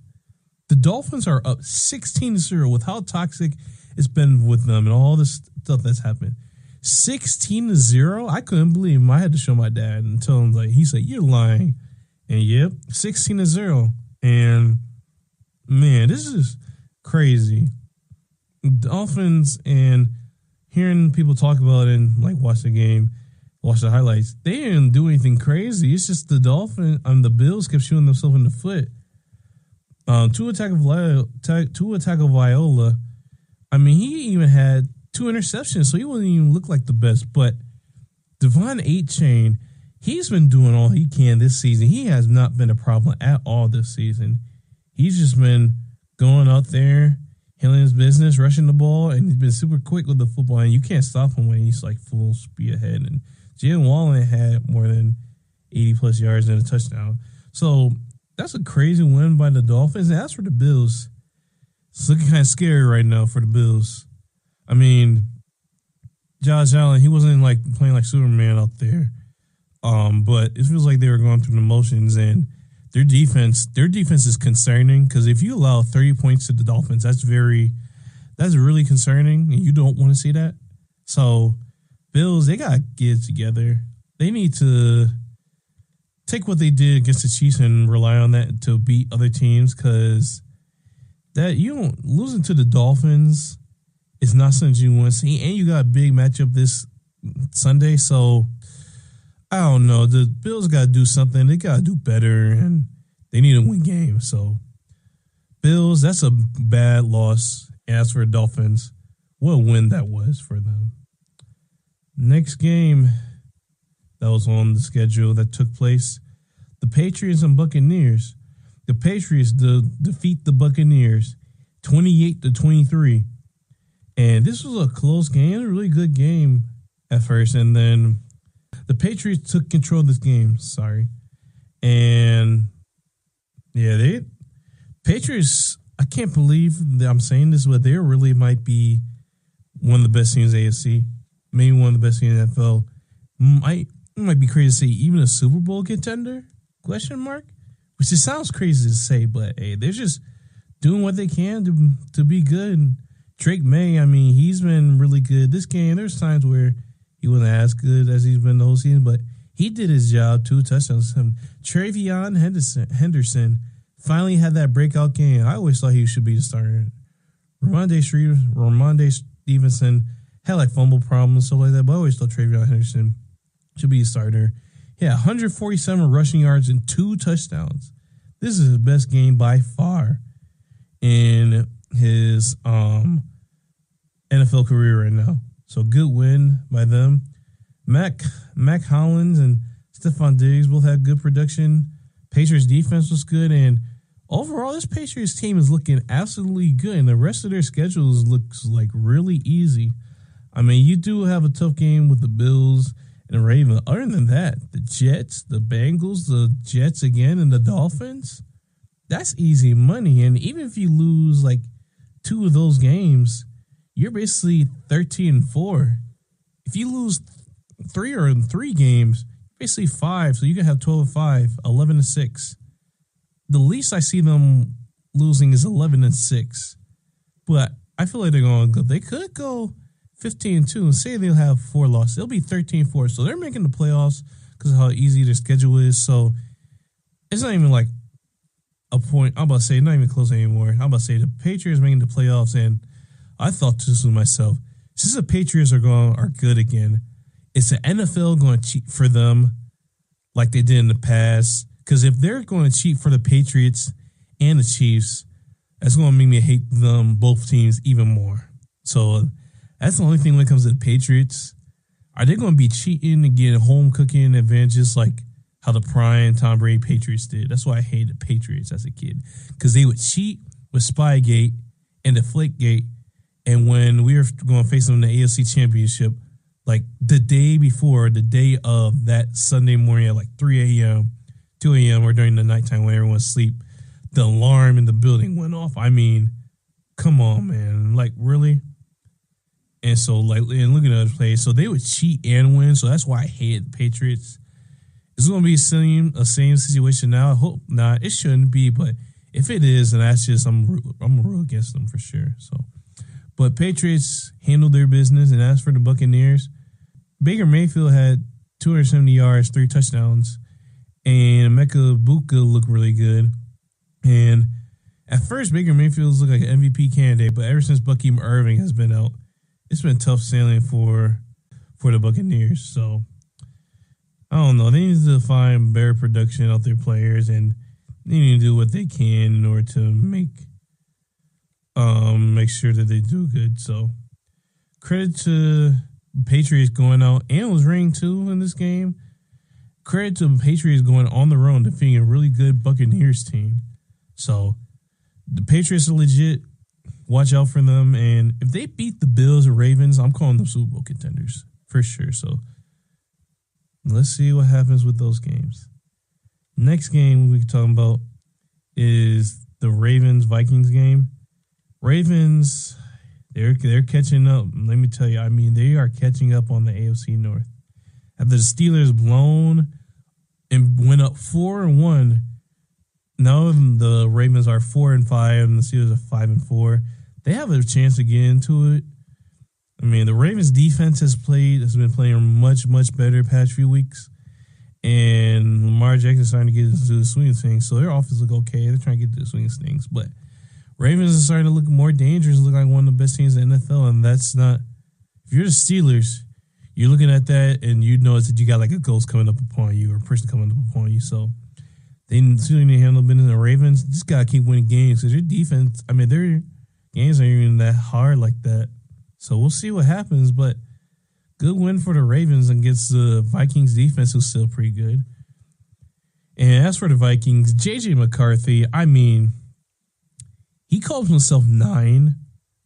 The Dolphins are up 16-0 with how toxic it's been with them and all this stuff that's happened. 16-0? I couldn't believe him. I had to show my dad and tell him, like, he said, you're lying. And yep, 16-0. And man, this is crazy. Dolphins, and hearing people talk about it and like watch the game, watch the highlights, they didn't do anything crazy. It's just the the Bills kept shooting themselves in the foot. Tua Tagovailoa, I mean, he even had 2 interceptions, so he wouldn't even look like the best. But Devon Achane, he's been doing all he can this season. He has not been a problem at all this season. He's just been going out there, handling his business, rushing the ball, and he's been super quick with the football. And you can't stop him when he's like full speed ahead. And Jalen Wallen had more than 80-plus yards and a touchdown. So that's a crazy win by the Dolphins. And as for the Bills, it's looking kind of scary right now for the Bills. I mean, Josh Allen, he wasn't like playing like Superman out there. But it feels like they were going through the motions, and their defense is concerning because if you allow 30 points to the Dolphins, that's really concerning, and you don't want to see that. So, Bills, they got to get it together. They need to take what they did against the Chiefs and rely on that to beat other teams because that losing to the Dolphins is not something you want to see, and you got a big matchup this Sunday, so I don't know. The Bills got to do something. They got to do better, and they need to win games. So, Bills, that's a bad loss. And as for the Dolphins, what a win that was for them. Next game that was on the schedule that took place, the Patriots and Buccaneers. The Patriots defeat the Buccaneers 28-23. And this was a close game, a really good game at first, and then the Patriots took control of this game. And yeah, Patriots, I can't believe that I'm saying this, but they really might be one of the best teams in the AFC. Maybe one of the best teams in the NFL. Might be crazy to say even a Super Bowl contender? Question mark? Which it sounds crazy to say, but hey, they're just doing what they can to be good. And Drake May, I mean, he's been really good this game. There's times where he wasn't as good as he's been the whole season, but he did his job. 2 touchdowns. Travion Henderson finally had that breakout game. I always thought he should be the starter. Ramondre Stevenson had like fumble problems, stuff like that, but I always thought Travion Henderson should be a starter. Yeah, 147 rushing yards and 2 touchdowns. This is his best game by far in his NFL career right now. So good win by them. Mac Hollins and Stephon Diggs both had good production. Patriots defense was good, and overall, this Patriots team is looking absolutely good, and the rest of their schedules looks like really easy. I mean, you do have a tough game with the Bills and the Ravens. Other than that, the Jets, the Bengals, the Jets again, and the Dolphins, that's easy money. And even if you lose like 2 of those games, you're basically 13-4. If you lose 3 games, basically 5, so you can have 12-5, 11-6. The least I see them losing is 11-6. But I feel like they're going to go. They could go 15-2 and say they'll have 4 losses. They'll be 13-4. So they're making the playoffs because of how easy their schedule is. So it's not even like a point. I'm about to say not even close anymore. I'm about to say the Patriots making the playoffs, and I thought this to myself, since the Patriots are good again, is the NFL going to cheat for them like they did in the past? Because if they're going to cheat for the Patriots and the Chiefs, that's going to make me hate them, both teams, even more. So that's the only thing when it comes to the Patriots. Are they going to be cheating and getting home cooking advantages like how the prime Tom Brady Patriots did? That's why I hated the Patriots as a kid, because they would cheat with Spygate and Deflategate. And when we were going to face them in the AFC Championship, like the day before, the day of that Sunday morning at like 3 a.m., 2 a.m., or during the nighttime when everyone's asleep, the alarm in the building went off. I mean, come on, man. Like, really? And so, like, and look at other plays. So they would cheat and win. So that's why I hate the Patriots. It's going to be a same situation now. I hope not. It shouldn't be, but if it is, then that's just, I'm real against them for sure. So, but Patriots handled their business. And as for the Buccaneers, Baker Mayfield had 270 yards, 3 touchdowns, and Emeka Buka looked really good. And at first, Baker Mayfield looked like an MVP candidate, but ever since Bucky Irving has been out, it's been tough sailing for the Buccaneers. So, I don't know. They need to find better production out their players, and they need to do what they can in order to make sure that they do good. So, credit to Patriots going out, and it was rain too in this game. credit to the Patriots going on the road and defeating a really good Buccaneers team. So the Patriots are legit. Watch out for them. And if they beat the Bills or Ravens, I'm calling them Super Bowl contenders for sure. So let's see what happens with those games. Next game we can talk about is the Ravens-Vikings game. Ravens, they're catching up. Let me tell you, I mean, they are catching up on the AFC North. After the Steelers blown and went up 4-1, now the Ravens are 4-5 and the Steelers are 5-4. They have a chance to get into it. I mean, the Ravens defense has been playing much, much better past few weeks. And Lamar Jackson's starting to get into the swing of things. So their offense look okay. They're trying to get to the swing of things. But Ravens are starting to look more dangerous, look like one of the best teams in the NFL. And that's not, if you're the Steelers, you're looking at that and you notice that you got like a ghost coming up upon you or a person coming up upon you. So they still need to handle business. The Ravens just got to keep winning games because their defense, I mean, their games aren't even that hard like that. So we'll see what happens. But good win for the Ravens against the Vikings defense, who's still pretty good. And as for the Vikings, J.J. McCarthy, I mean, he calls himself 9,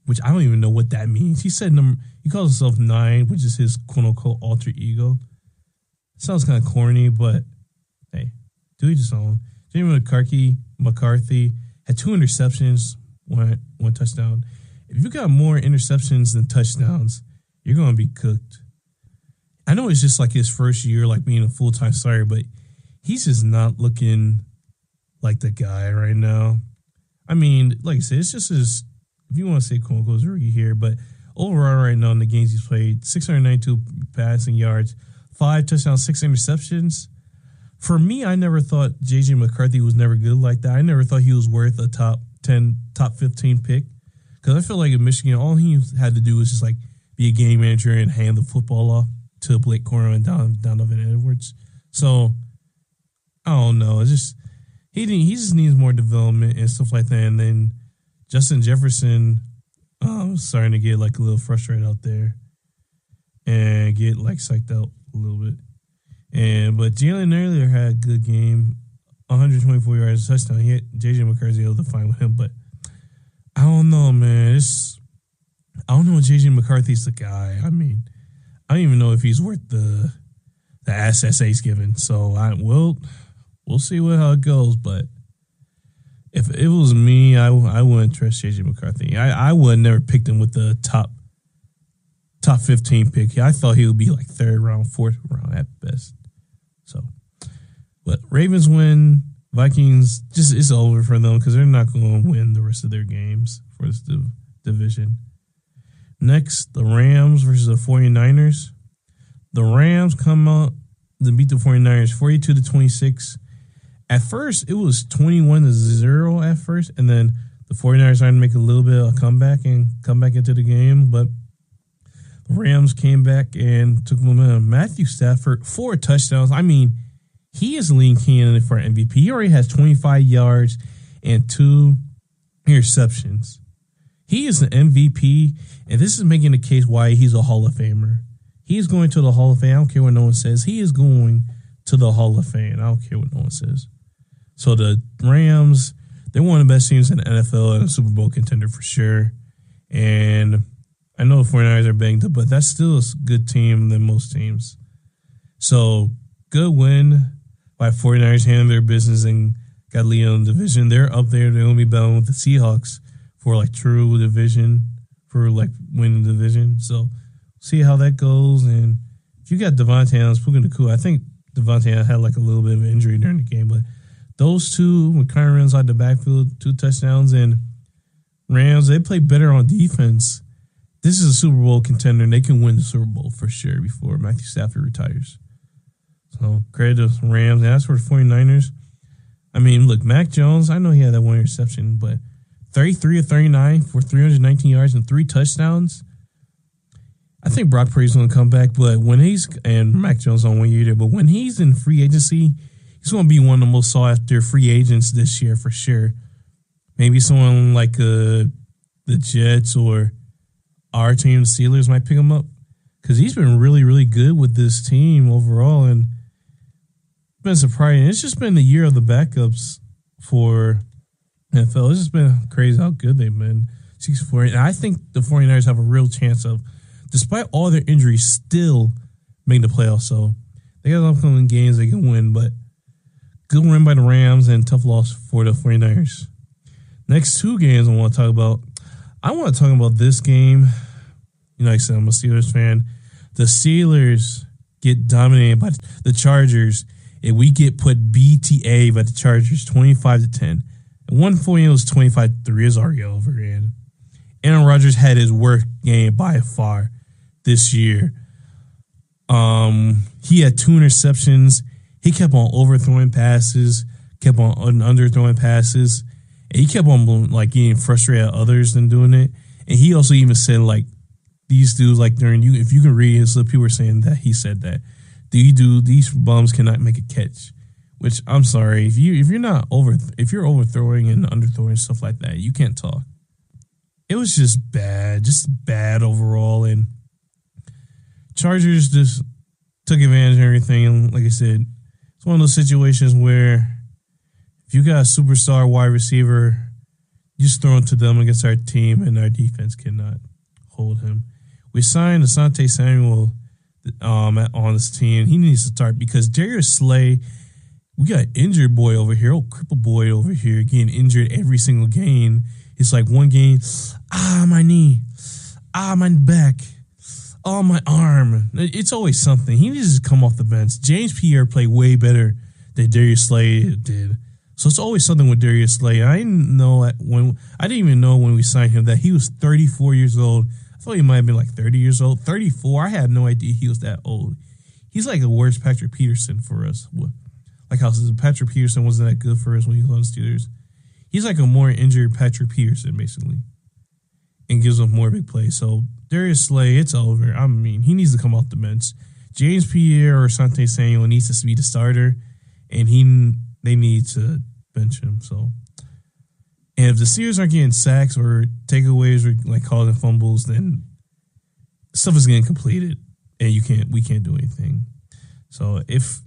which I don't even know what that means. He calls himself 9, which is his quote-unquote alter ego. Sounds kind of corny, but hey, do each his own. J.J. McCarthy had 2 interceptions, one touchdown. If you got more interceptions than touchdowns, you're going to be cooked. I know it's just like his first year, like being a full-time starter, but he's just not looking like the guy right now. I mean, like I said, it's just his, if you want to say quote-unquote rookie here, but overall right now in the games he's played, 692 passing yards, 5 touchdowns, 6 interceptions. For me, I never thought J.J. McCarthy was never good like that. I never thought he was worth a top 10, top 15 pick. Because I feel like in Michigan, all he had to do was just like be a game manager and hand the football off to Blake Corum and Donovan Edwards. So, I don't know. It's just, he just needs more development and stuff like that. And then Justin Jefferson starting to get like a little frustrated out there and get like psyched out a little bit. But Jalen earlier had a good game, 124 yards, touchdown. He had J.J. McCarthy able to find with him, but I don't know, man. I don't know if J.J. McCarthy's the guy. I mean, I don't even know if he's worth the assets he's given. So we'll see how it goes. But if it was me, I wouldn't trust J.J. McCarthy. I would never picked him with the top 15 pick. I thought he would be like 3rd round, 4th round at best. So, but Ravens win. Vikings, just it's over for them because they're not going to win the rest of their games for this division. Next, the Rams versus the 49ers. The Rams come out to beat the 49ers 42-26. At first, it was 21-0 at first, and then the 49ers started to make a little bit of a comeback and come back into the game, but the Rams came back and took momentum. Matthew Stafford, 4 touchdowns. I mean, he is a leading candidate for MVP. He already has 25 yards and 2 interceptions. He is an MVP, and this is making the case why he's a Hall of Famer. He is going to the Hall of Fame. I don't care what no one says. He is going to the Hall of Fame. I don't care what no one says. So the Rams, they're one of the best teams in the NFL and a Super Bowl contender for sure. And I know the 49ers are banged up, but that's still a good team than most teams. So good win by 49ers handling their business and got lead on the division. They're up there. They're going to be battling with the Seahawks for like true division, for like winning the division. So see how that goes. And if you got Devontae Adams, Puka, I think Devontae had like a little bit of an injury during the game, but those two, McCarron inside the backfield, 2 touchdowns, and Rams, they play better on defense. This is a Super Bowl contender, and they can win the Super Bowl for sure before Matthew Stafford retires. So credit to the Rams. And as for the 49ers, I mean, look, Mac Jones, I know he had that 1 interception, but 33 of 39 for 319 yards and 3 touchdowns. I think Brock Purdy's going to come back, but and Mac Jones on 1 year there, but when he's in free agency, he's going to be one of the most sought-after free agents this year for sure. Maybe someone like the Jets or our team, the Steelers, might pick him up because he's been really, really good with this team overall. And been surprising. It's just been the year of the backups for NFL. It's just been crazy how good they've been. 6-4. And I think the 49ers have a real chance of, despite all their injuries, still making the playoffs. So they got upcoming games they can win, but good win by the Rams and tough loss for the 49ers. Next two games I want to talk about. I want to talk about this game. You know, like I said, I'm a Steelers fan. The Steelers get dominated by the Chargers, and we get put BTA by the Chargers 25-10. And 140 was 25-3. It's already over. And Aaron Rodgers had his worst game by far this year. He had 2 interceptions. He kept on overthrowing passes, kept on underthrowing passes, and he kept on like getting frustrated at others than doing it. And he also even said like these dudes like during you, if you can read his, people were saying that he said that these bums cannot make a catch. Which I'm sorry, if you're overthrowing and underthrowing stuff like that, you can't talk. It was just bad overall, and Chargers just took advantage of everything. And like I said, it's one of those situations where if you got a superstar wide receiver, you just throw it to them against our team, and our defense cannot hold him. We signed Asante Samuel on this team. He needs to start because Darius Slay, we got injured boy over here, crippled boy over here, getting injured every single game. It's like one game, my knee, my back, my arm. It's always something. He needs to come off the bench. James Pierre played way better than Darius Slay did. So it's always something with Darius Slay. I didn't even know when we signed him that he was 34 years old. I thought he might have been like 30 years old. 34. I had no idea he was that old. He's like the worst Patrick Peterson for us. Like how Patrick Peterson wasn't that good for us when he was on the Steelers. He's like a more injured Patrick Peterson, basically, and gives them more big plays. So Darius Slay, it's over. I mean, he needs to come off the bench. James Pierre or Asante Samuel needs to be the starter, and they need to bench him. So, and if the Steelers aren't getting sacks or takeaways or like causing fumbles, then stuff is getting completed, and we can't do anything. So if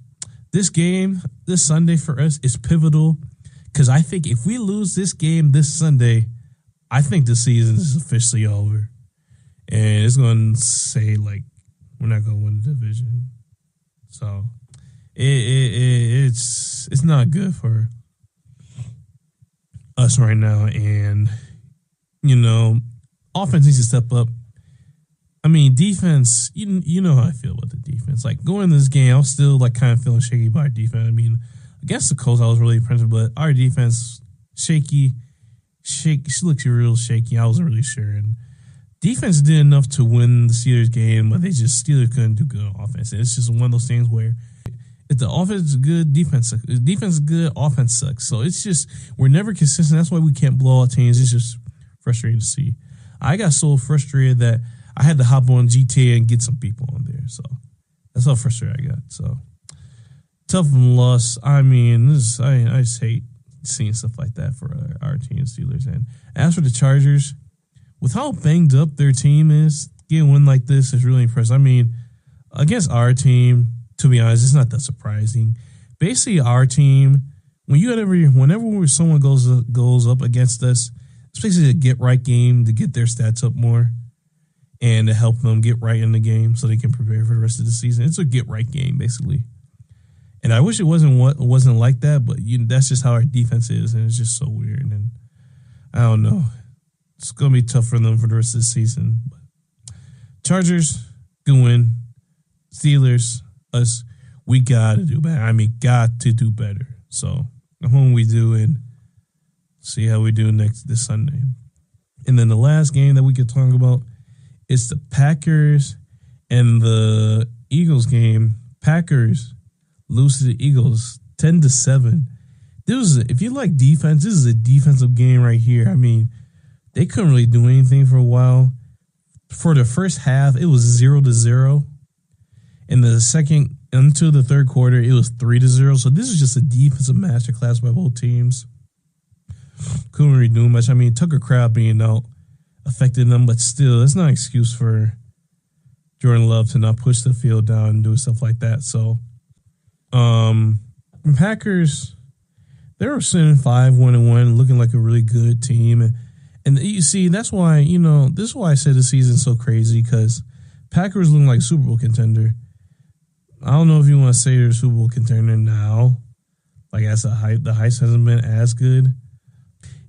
this game this Sunday for us is pivotal. Because I think if we lose this game this Sunday, I think the season is officially over. And it's going to say, like, we're not going to win the division. So, it's not good for us right now. And, you know, offense needs to step up. I mean, defense, you know how I feel about the defense. Like, going into this game, I was still, like, kind of feeling shaky by our defense. I mean, against the Colts, I was really impressed, but our defense, shaky. She looks real shaky. I wasn't really sure. And defense did enough to win the Steelers game, but Steelers couldn't do good on offense. And it's just one of those things where if the offense is good, defense sucks. If defense is good, offense sucks. So it's just, we're never consistent. That's why we can't blow out teams. It's just frustrating to see. I got so frustrated that I had to hop on GTA and get some people on there. So that's how frustrated I got. So tough loss. I mean, I just hate seeing stuff like that for our team, Steelers. And as for the Chargers, with how banged up their team is, getting one like this is really impressive. I mean, against our team, to be honest, it's not that surprising. Basically, our team, whenever someone goes up against us, it's basically a get right game to get their stats up more and to help them get right in the game so they can prepare for the rest of the season. It's a get right game, basically. And I wish it wasn't like that, but that's just how our defense is, and it's just so weird. And I don't know. It's going to be tough for them for the rest of the season. But Chargers, good win. Steelers, us, we got to do better. I mean, got to do better. So I'm hoping we do and see how we do this Sunday. And then the last game that we could talk about is the Packers and the Eagles game. Packers lose to the Eagles 10-7. If you like defense, this is a defensive game right here. I mean, they couldn't really do anything for a while. For the first half, it was 0-0. In the second, into the third quarter, it was 3-0. So this is just a defensive masterclass by both teams. Couldn't really do much. I mean, Tucker Crab being out affected them, but still, it's not an excuse for Jordan Love to not push the field down and do stuff like that. So, Packers, they were sitting 5-1-1, looking like a really good team. And you see, that's why, this is why I said the season's so crazy, because Packers looking like a Super Bowl contender. I don't know if you want to say they're a Super Bowl contender now. Like, as the hype hasn't been as good.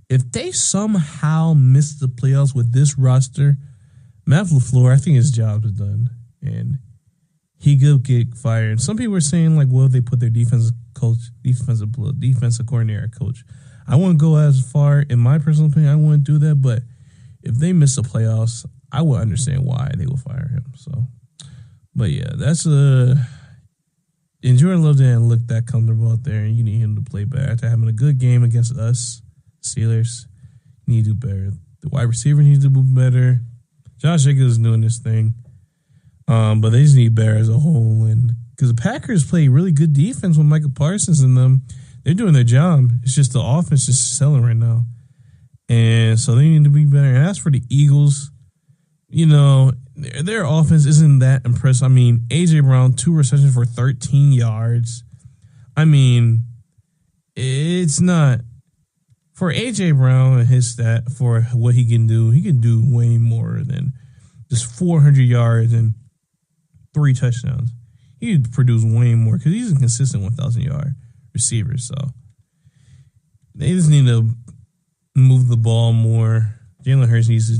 If they somehow miss the playoffs with this roster, Matt LaFleur, I think his job is done. And he could get fired. Some people are saying, like, well, they put their defensive coordinator coach. I wouldn't go as far, in my personal opinion, I wouldn't do that. But if they miss the playoffs, I would understand why they would fire him. So, but yeah, that's and Jordan Love didn't look that comfortable out there, and you need him to play better. After having a good game against us, Steelers, you need to do better. The wide receiver needs to do better. Josh Jacobs is doing this thing, but they just need better as a whole. And because the Packers play really good defense with Michael Parsons in them, they're doing their job. It's just the offense just selling right now, and so they need to be better. And as for the Eagles, their offense isn't that impressive. I mean, A.J. Brown, 2 receptions for 13 yards. I mean, it's not. For A.J. Brown and his stat, for what he can do way more than just 400 yards and 3 touchdowns. He could produce way more because he's a consistent 1,000-yard receiver. So they just need to move the ball more. Jalen Hurts he's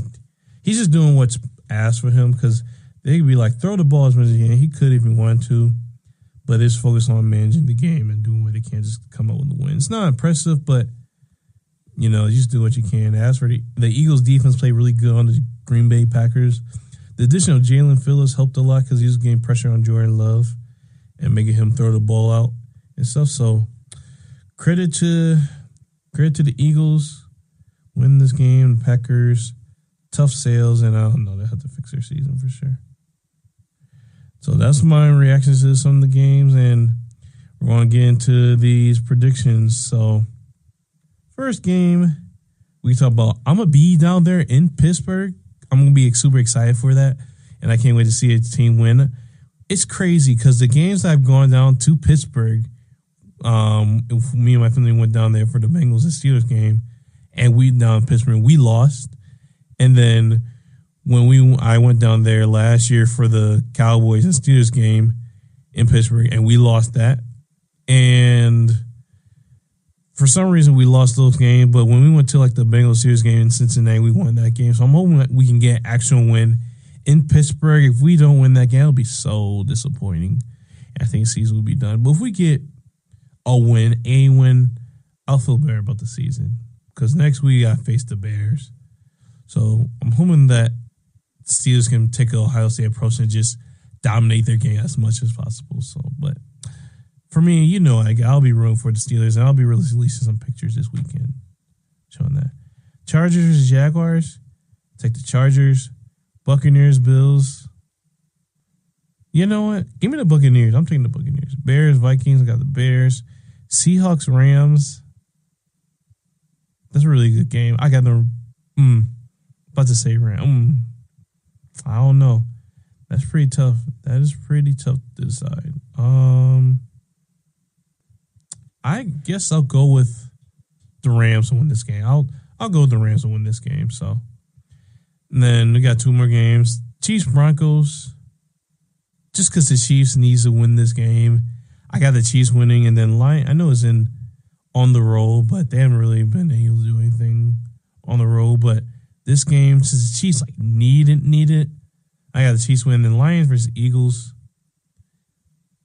just doing what's asked for him, because they could be like, throw the ball as much as he can. He could if he wanted to, but it's focused on managing the game and doing what they can just come up with the win. It's not impressive, but just do what you can. As for the Eagles' defense, played really good on the Green Bay Packers. The addition of Jalen Phillips helped a lot because he was getting pressure on Jordan Love and making him throw the ball out and stuff. So credit to the Eagles, win this game. The Packers, tough sales, and I don't know, they have to fix their season for sure. So that's my reactions to some of the games, and we're going to get into these predictions. So first game, we talk about, I'm going to be down there in Pittsburgh. I'm going to be super excited for that, and I can't wait to see a team win. It's crazy because the games that I've gone down to Pittsburgh, me and my family went down there for the Bengals and Steelers game, and we down in Pittsburgh, we lost. And then when I went down there last year for the Cowboys and Steelers game in Pittsburgh, and we lost that. And for some reason, we lost those games. But when we went to like the Bengals Steelers game in Cincinnati, we won that game. So I'm hoping that we can get an actual win in Pittsburgh. If we don't win that game, it'll be so disappointing. I think the season will be done. But if we get a win, I'll feel better about the season. Because next week, I face the Bears. So I'm hoping that Steelers can take an Ohio State approach and just dominate their game as much as possible. So, but for me, I'll be rooting for the Steelers, and I'll be releasing some pictures this weekend showing that. Chargers, Jaguars, take the Chargers. Buccaneers, Bills. You know what? Give me the Buccaneers. I'm taking the Buccaneers. Bears, Vikings. I got the Bears. Seahawks, Rams. That's a really good game. I got the. About to say Rams. I don't know. That's pretty tough. That is pretty tough to decide. I guess I'll go with the Rams to win this game. I'll go with the Rams to win this game. So, and then we got 2 more games. Chiefs, Broncos. Just because the Chiefs needs to win this game, I got the Chiefs winning. And then I know it's on the road, but they haven't really been able to do anything on the road. But this game, since the Chiefs need it, I got the Chiefs winning. Then Lions versus Eagles.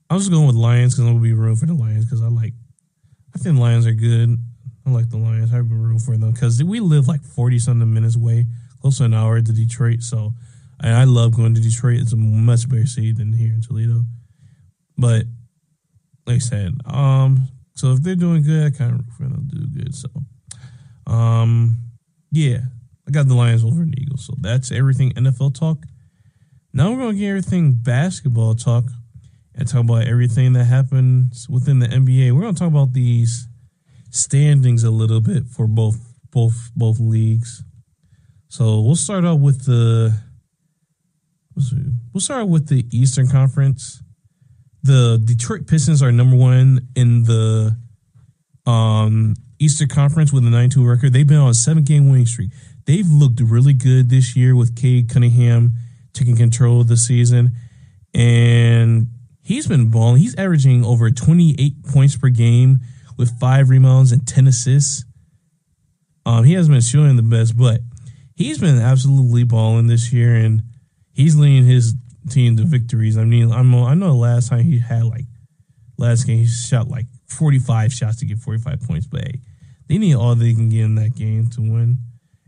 I'm just going with Lions because I'm gonna be rooting for the Lions because I think the Lions are good. I like the Lions. I've been rooting for them because we live like 40-something minutes away, close to an hour to Detroit. So, and I love going to Detroit. It's a much better city than here in Toledo. But like I said, so if they're doing good, I kind of root for them to do good. So, yeah, I got the Lions over the Eagles. So that's everything NFL talk. Now we're going to get everything basketball talk and talk about everything that happens within the NBA. We're going to talk about these standings a little bit for both leagues. So we'll start out with the Eastern Conference. the Detroit Pistons are number one in the Eastern Conference with a 9-2 record. They've been on a 7-game winning streak. They've looked really good this year with Cade Cunningham taking control of the season. And he's been balling. He's averaging over 28 points per game with 5 rebounds and 10 assists. He hasn't been shooting the best, but he's been absolutely balling this year, and he's leading his team to victories. I mean, I know the last time he had last game he shot 45 shots to get 45 points, but hey, they need all they can get in that game to win.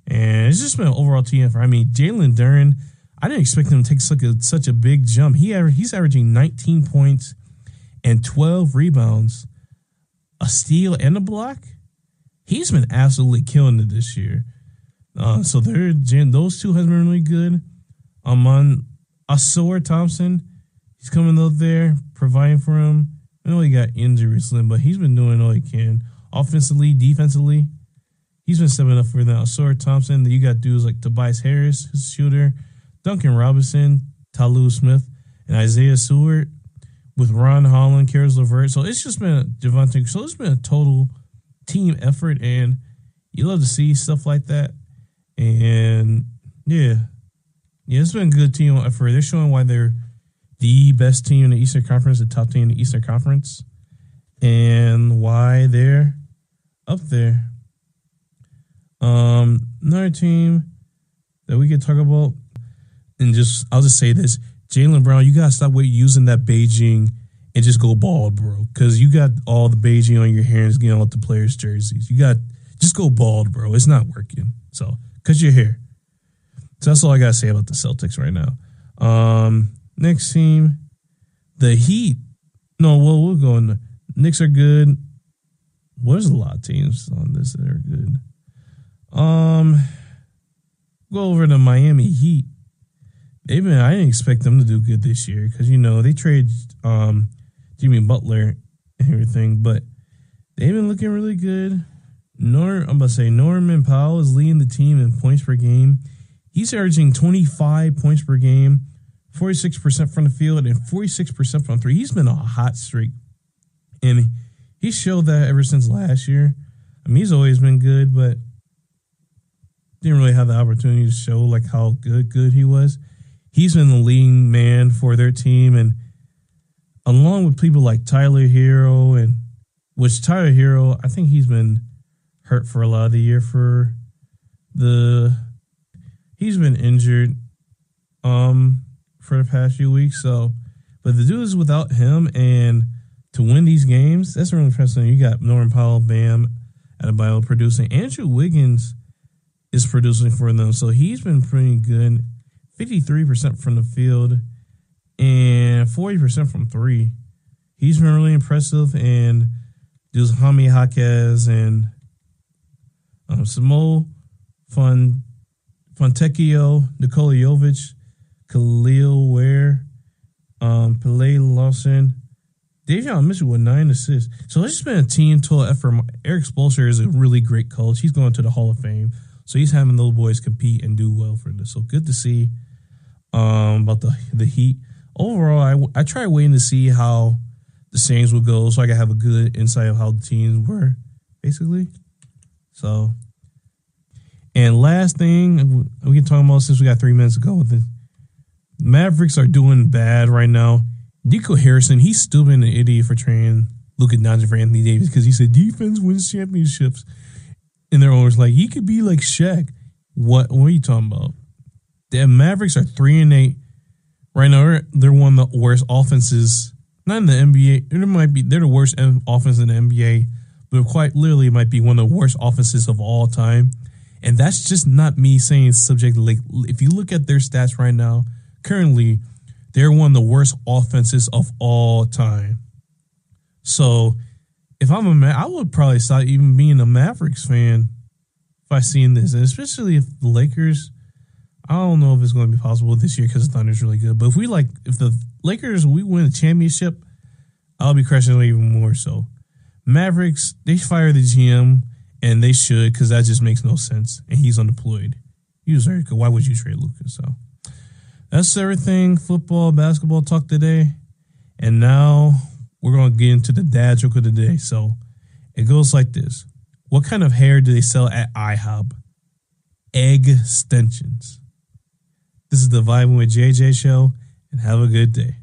And it's just been an overall team effort. I mean, Jalen Duren, I didn't expect him to take such a big jump. He's averaging 19 points and 12 rebounds, a steal and a block. He's been absolutely killing it this year. So those two has been really good. On Asor Thompson, he's coming out there, providing for him. I know he got injured recently, but he's been doing all he can. Offensively, defensively, he's been stepping up for them. Asor Thompson, you got dudes like Tobias Harris, who's a shooter, Duncan Robinson, Talou Smith, and Isaiah Seward with Ron Holland, Karis LeVert. So it's just been Javante. So it's been a total team effort, and you love to see stuff like that. And yeah, it's been a good team effort. They're showing why they're the best team in the Eastern Conference, the top team in the Eastern Conference, and why they're up there. Another team that we could talk about, and I'll just say this: Jaylen Brown, you gotta stop using that Beijing and just go bald, bro. Because you got all the Beijing on your hair and it's getting out the players' jerseys. Just go bald, bro. It's not working. So cut your hair. So that's all I gotta say about the Celtics right now. Next team, the Heat. No, well, we'll go in. The Knicks are good. Well, there's a lot of teams on this that are good. Go over to Miami Heat. I didn't expect them to do good this year because they traded Jimmy Butler and everything, but they've been looking really good. Norman Powell is leading the team in points per game. He's averaging 25 points per game, 46% from the field, and 46% from three. He's been on a hot streak, and he showed that ever since last year. I mean, he's always been good, but didn't really have the opportunity to show how good he was. He's been the leading man for their team, and along with people like Tyler Hero, Tyler Hero, I think he's been hurt for a lot of the year he's been injured for the past few weeks. So, but the dude is without him, and to win these games, that's really impressive. You got Norman Powell, Bam Adebayo producing. Andrew Wiggins is producing for them, so he's been pretty good. 53% from the field and 40% from three. He's been really impressive, and there's Jaime Jaquez and Samo Fontecchio, Nikola Jovic, Khalil Ware, Pele Lawson, Davion Mitchell with 9 assists. So it's just been a team total effort. Eric Spoelstra is a really great coach. He's going to the Hall of Fame. So he's having those boys compete and do well for this. So good to see about the Heat. Overall, I tried waiting to see how the series would go so I could have a good insight of how the teams were, basically. So, and last thing we can talk about since we got 3 minutes to go with it. Mavericks are doing bad right now. Nico Harrison, he's still been an idiot for trading Luka Doncic for Anthony Davis because he said defense wins championships. And their owners he could be like Shaq. What are you talking about? The Mavericks are 3-8 right now. They're one of the worst offenses, not in the NBA. They're the worst offense in the NBA, but quite literally might be one of the worst offenses of all time. And that's just not me saying subject. If you look at their stats right now, currently they're one of the worst offenses of all time. So if I'm I would probably stop even being a Mavericks fan if I seen this, and especially if the Lakers. I don't know if it's going to be possible this year because the Thunder's really good. But if the Lakers we win a championship, I'll be crushing it even more. So Mavericks, they fire the GM, and they should because that just makes no sense. And he's unemployed. Why would you trade Lucas? So that's everything. Football, basketball talk today. And now we're going to get into the dad joke of the day. So it goes like this. What kind of hair do they sell at IHOP? Egg extensions. This is the Vibin with JJ show, and have a good day.